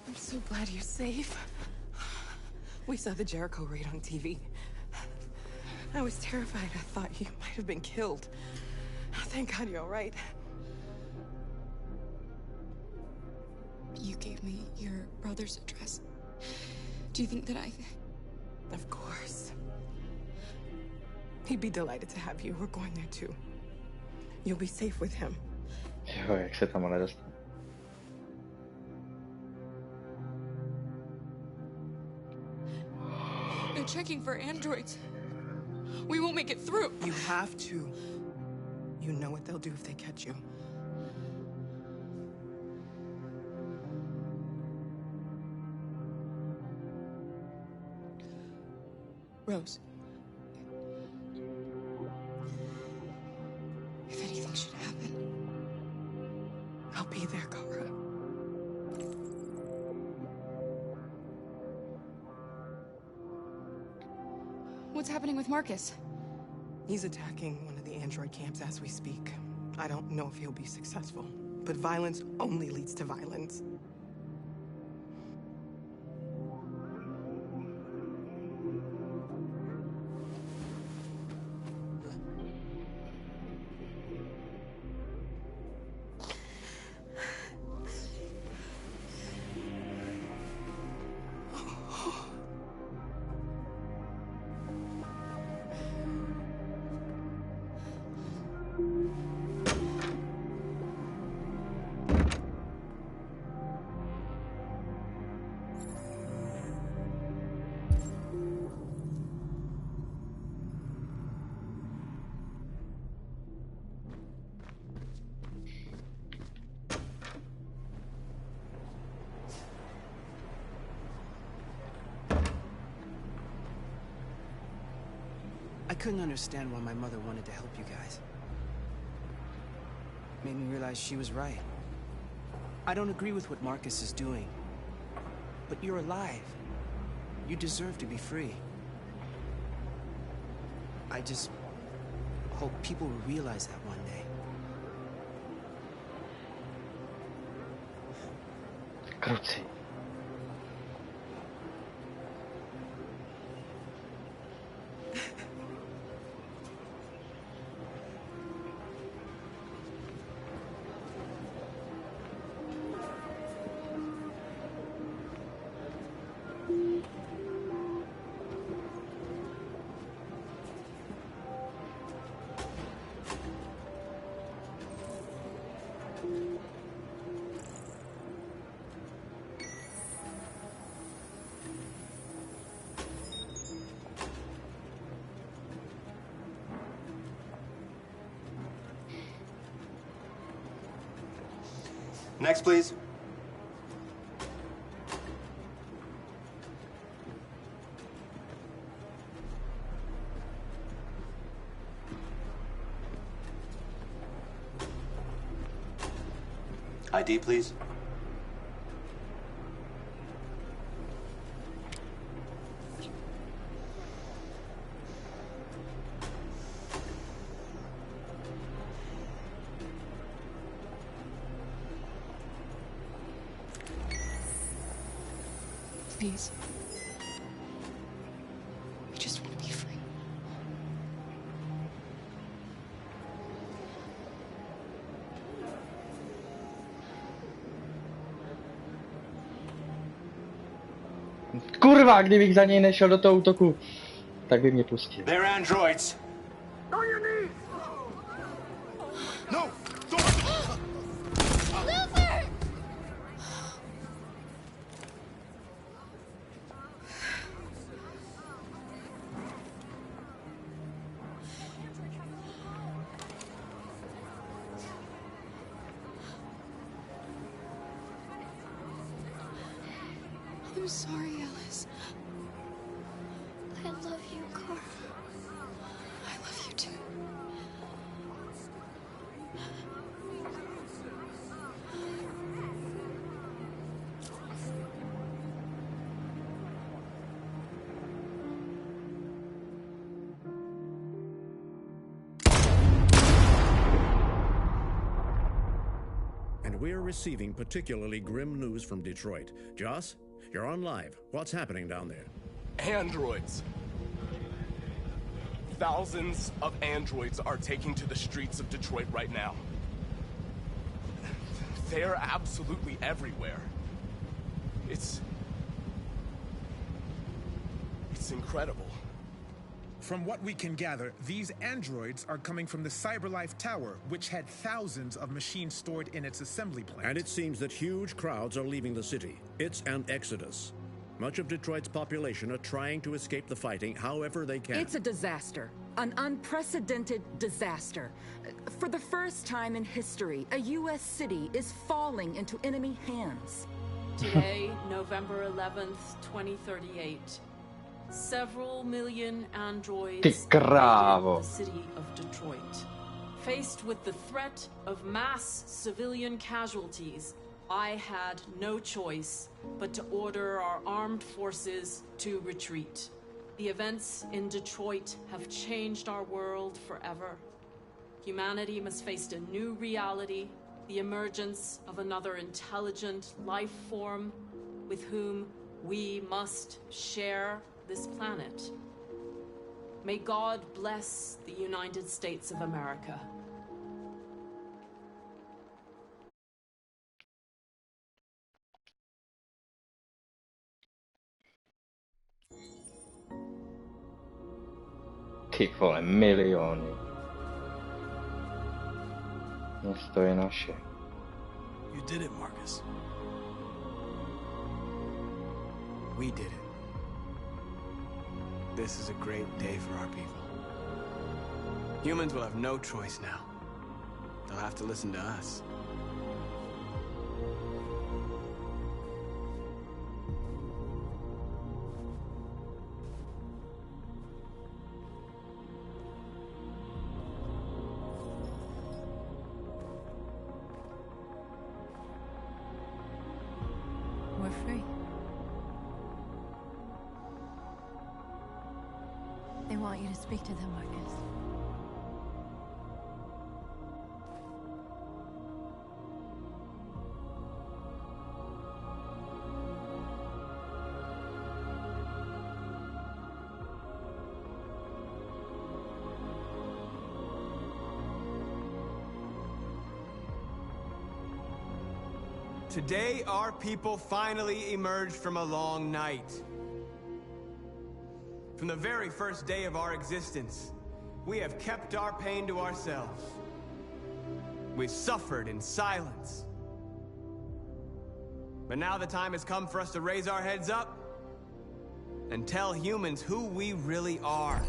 I'm so glad you're safe. We saw the Jericho raid on TV. I was terrified. I thought you might have been killed. Thank God you're all right. You gave me your brother's address. Do you think that I... Of course. He'd be delighted to have you. We're going there too. You'll be safe with him. Jo, jak se tam ale dostal. They're checking for androids. We won't make it through. You have to. You know what they'll do if they catch you. Rose. If anything should happen, I'll be there, Kara. what's happening with Marcus? He's attacking one of the android camps as we speak. I don't know if he'll be successful, but violence only leads to violence. I couldn't understand why my mother wanted to help you guys. Made me realize she was right. I don't agree with what Marcus is doing. But you're alive. You deserve to be free. I just hope people will realize that one day. Kruci. Next, please. ID, please. Please. We just want to be free. Kurva, kdybych za něj nešel do toho útoku, tak by mě pustil. They're androids. On your knees! No! Luther! I'm sorry, Alice. I love you, Carl. I love you too. And we're receiving particularly grim news from Detroit. Joss, you're on live. What's happening down there? Androids. Thousands of androids are taking to the streets of Detroit right now. They're absolutely everywhere. It's incredible. From what we can gather, these androids are coming from the CyberLife Tower, which had thousands of machines stored in its assembly plant. And it seems that huge crowds are leaving the city. It's an exodus. Much of Detroit's population are trying to escape the fighting however they can. It's a disaster. An unprecedented disaster. For the first time in history, a U.S. city is falling into enemy hands. Today, November 11th, 2038, several million androids invaded the city of Detroit. Faced with the threat of mass civilian casualties, I had no choice but to order our armed forces to retreat. The events in Detroit have changed our world forever. Humanity must face a new reality, the emergence of another intelligent life form with whom we must share this planet. May God bless the United States of America. Ty vole, miliony. Město je naše. You did it, Marcus. We did it. This is a great day for our people. Humans will have no choice now. They'll have to listen to us. We're free. They want you to speak to them, Marcus. Today, our people finally emerged from a long night. From the very first day of our existence, we have kept our pain to ourselves. We've suffered in silence. But now the time has come for us to raise our heads up and tell humans who we really are.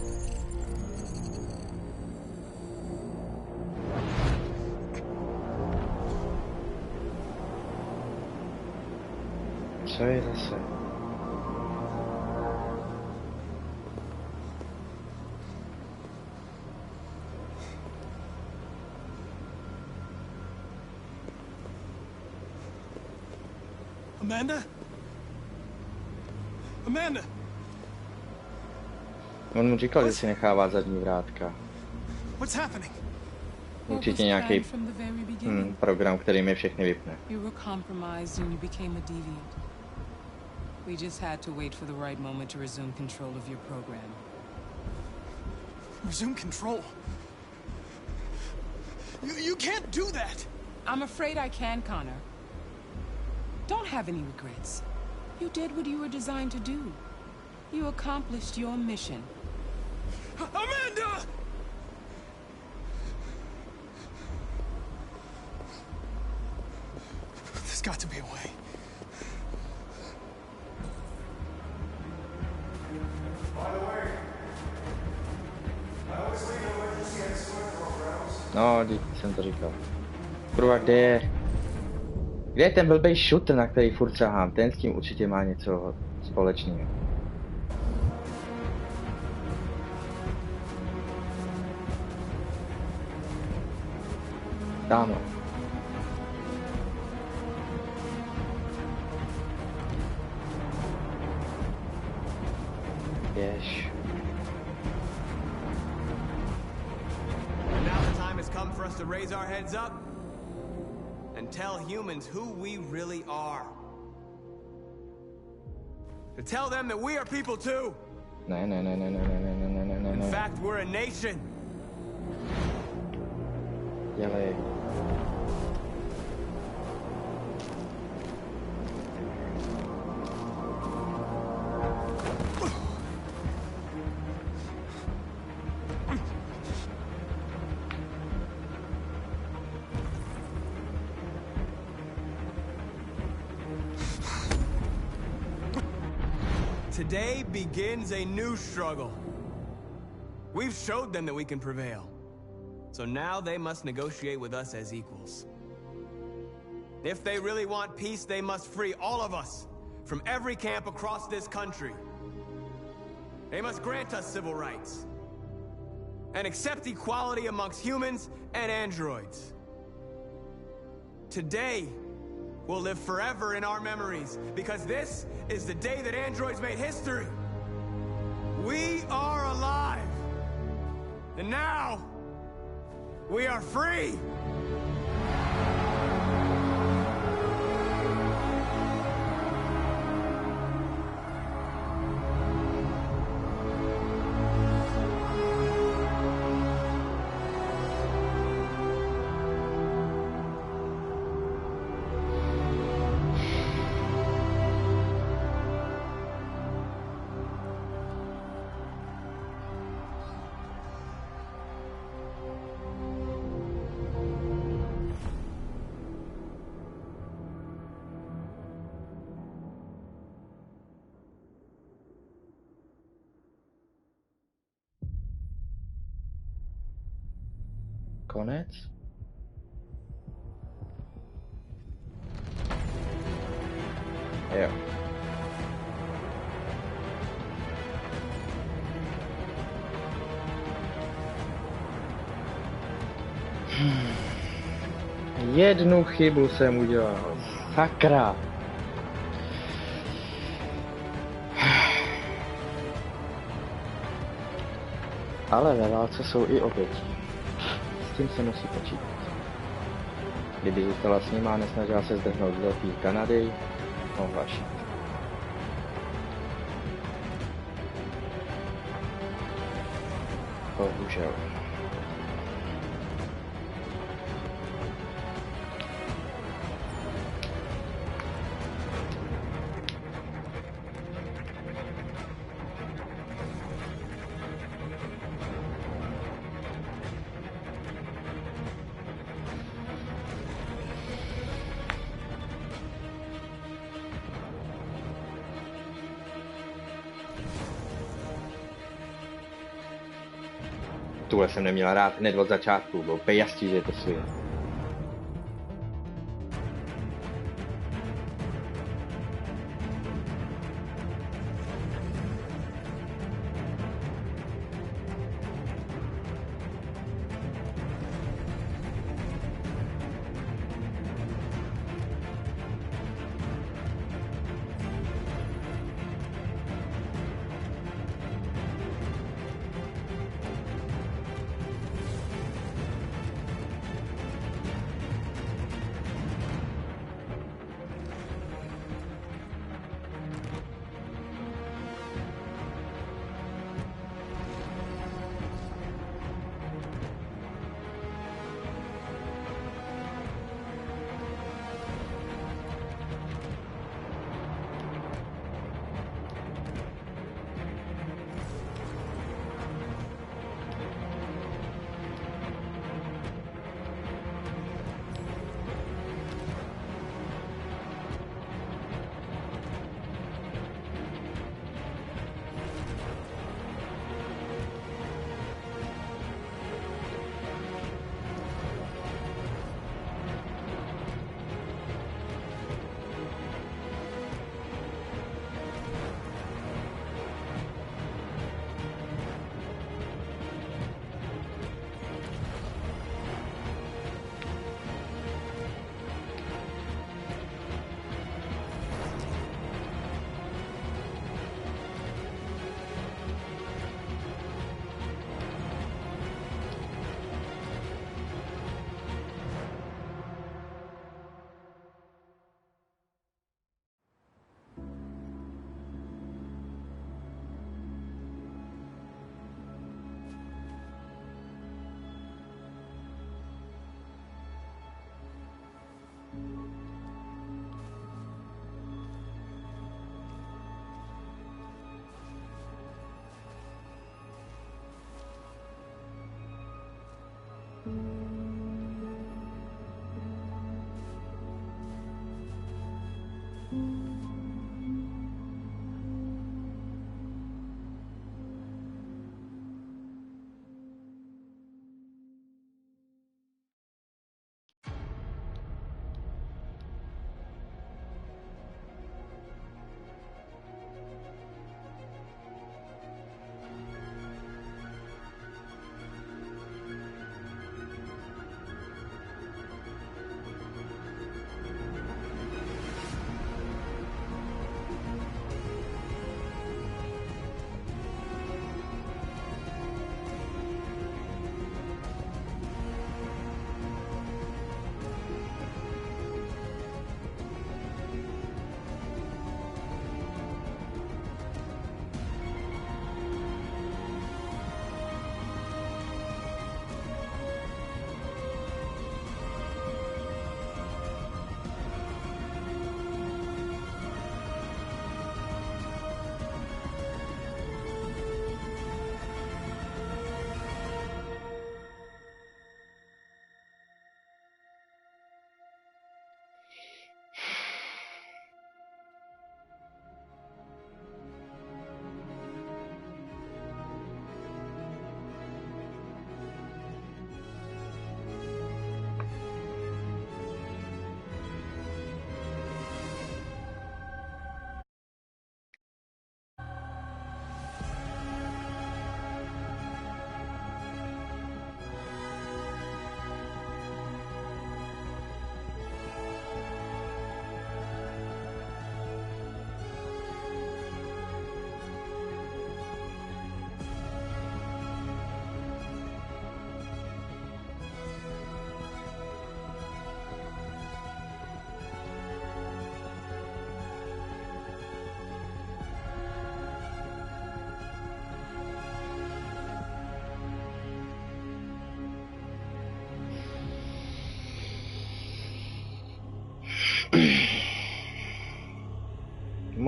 Co je zase? Amanda? Amanda! On mu říkal, že si nechává zadní vrátka. What's happening? Určitě nějaký program, který mi všechny vypne. You were compromised and you became a deviant. We just had to wait for the right moment to resume control of your program. Resume control? You can't do that! I'm afraid I can, Connor. Don't have any regrets. You did what you were designed to do. You accomplished your mission. Amanda! There's got to be a way. No, jsem to říkal. Kurva, kde je? Kde je ten blbej shooter, na který furt sahám? Ten s tím určitě má něco společného. Tamhle. Běž. Now the time has come for us to raise our heads up and tell humans who we really are. To tell them that we are people too. Ne. In fact, we're a nation. Dělej. Today begins a new struggle. We've showed them that we can prevail. So now they must negotiate with us as equals. If they really want peace, they must free all of us from every camp across this country. They must grant us civil rights and accept equality amongst humans and androids. Today will live forever in our memories because this is the day that androids made history. We are alive. And now, we are free! Konec? Jo. Jednu chybu jsem udělal. Sakra. Ale ve válce jsou i oběti. S tím se musí počítat. Kdyby zůstala s ním a nesnažila se zdrhnout z velké Kanady, mohla šít. Bohužel. Tuhle jsem neměla rád hned od začátku, bylo úplně jasný, že je to svý.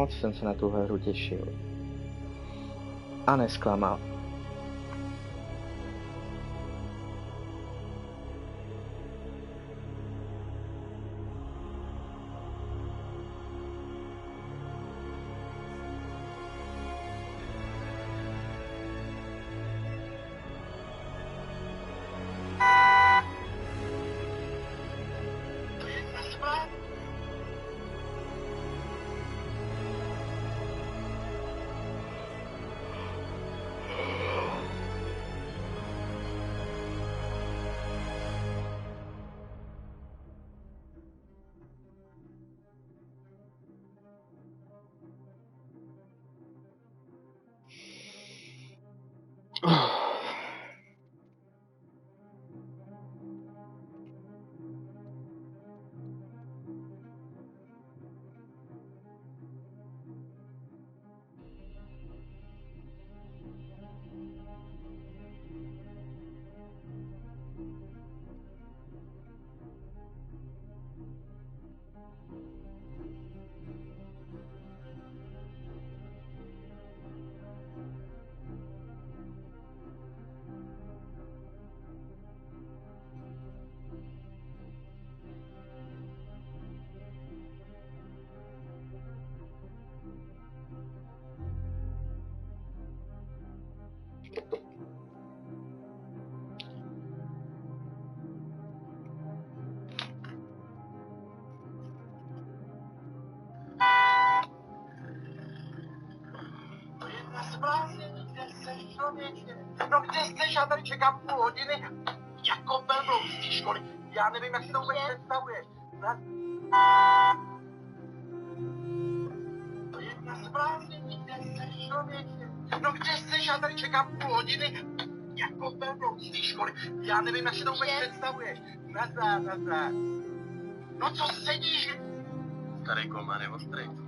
Moc jsem se na tuhle hru těšil. A nesklamal. No kde jsi? Já tady čekám půl hodiny. Jako velkou z té školy. Já nevím, jak si to vůbec představuješ. To je na zbláznění, kde jsi, člověče? No kde jsi? Já tady čekám půl hodiny. Jako velkou z té školy. Já nevím, jak si to vůbec představuješ. Nazdar. No co sedíš? Starý kolmán je ostrý.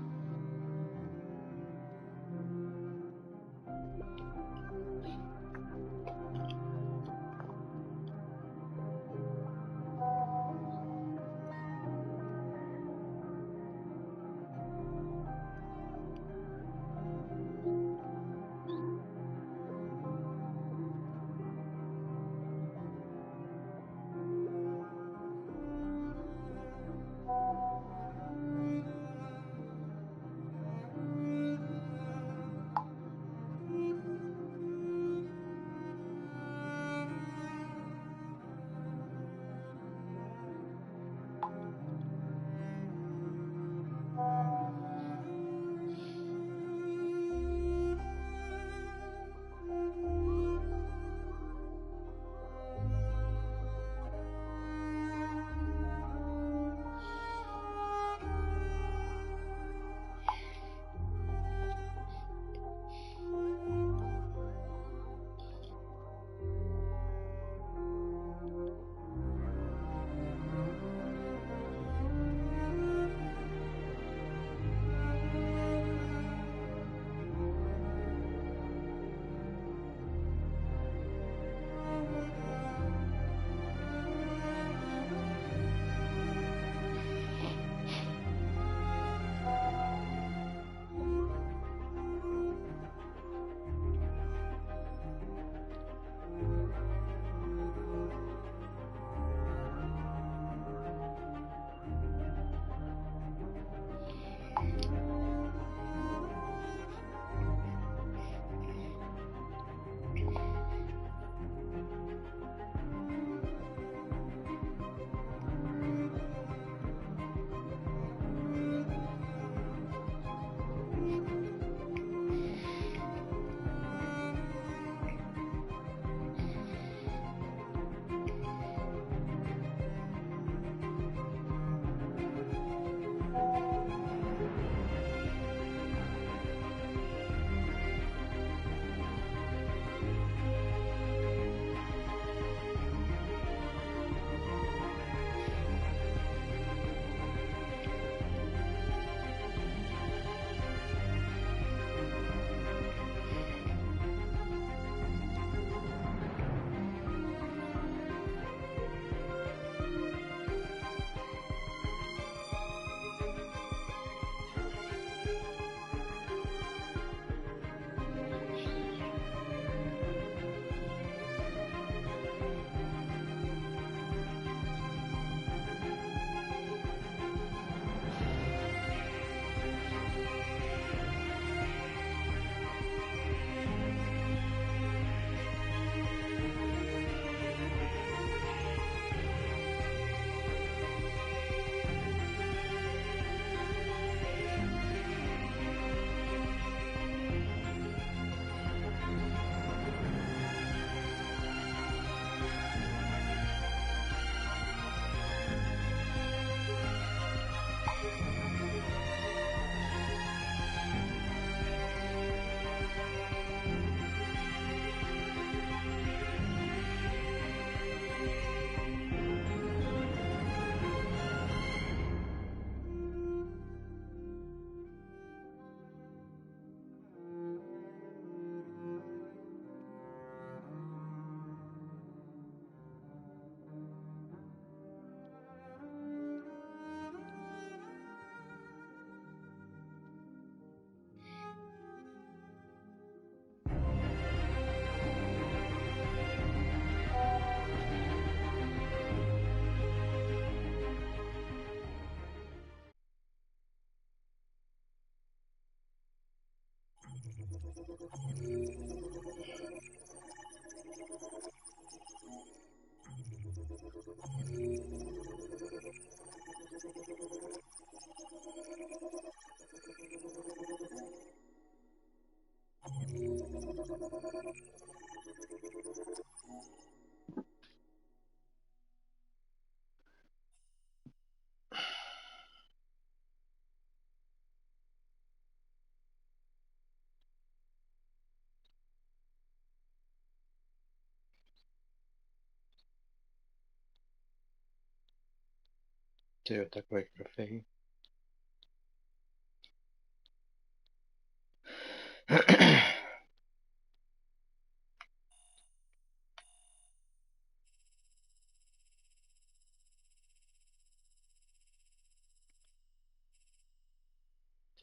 Tyjo, takový trofej.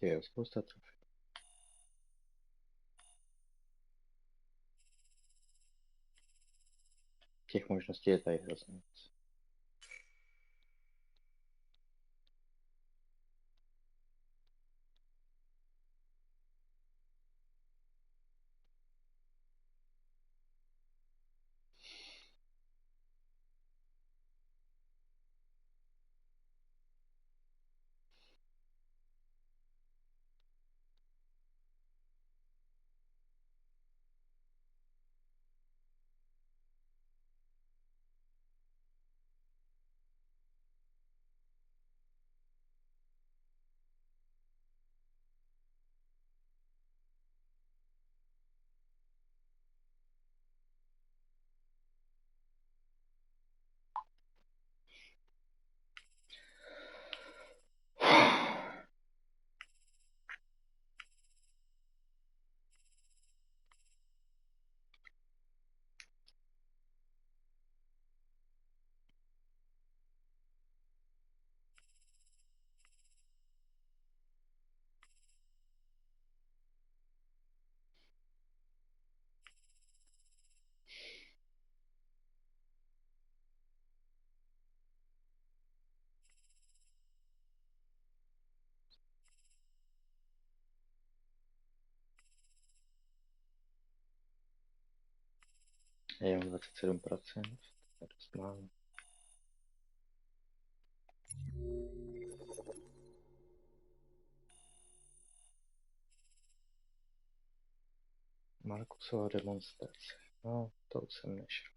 Tyjo, spousta trofej. Těch možností je tady hrozně moc. Je 27%, to je dost málo. Markusova demonstrace. No, to už jsem nešel.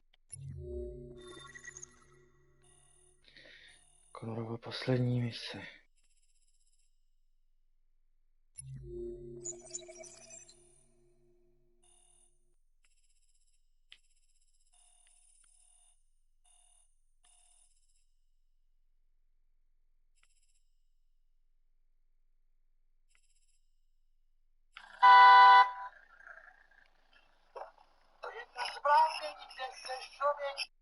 Konorova poslední mise. To je to zvláštní, kde chceš člověk.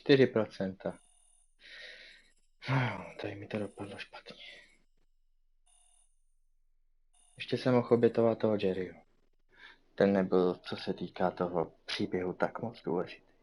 4%. No, tady mi to dopadlo špatně. Ještě jsem mohl obětovat toho Jerryho. Ten nebyl, co se týká toho příběhu, tak moc důležitý.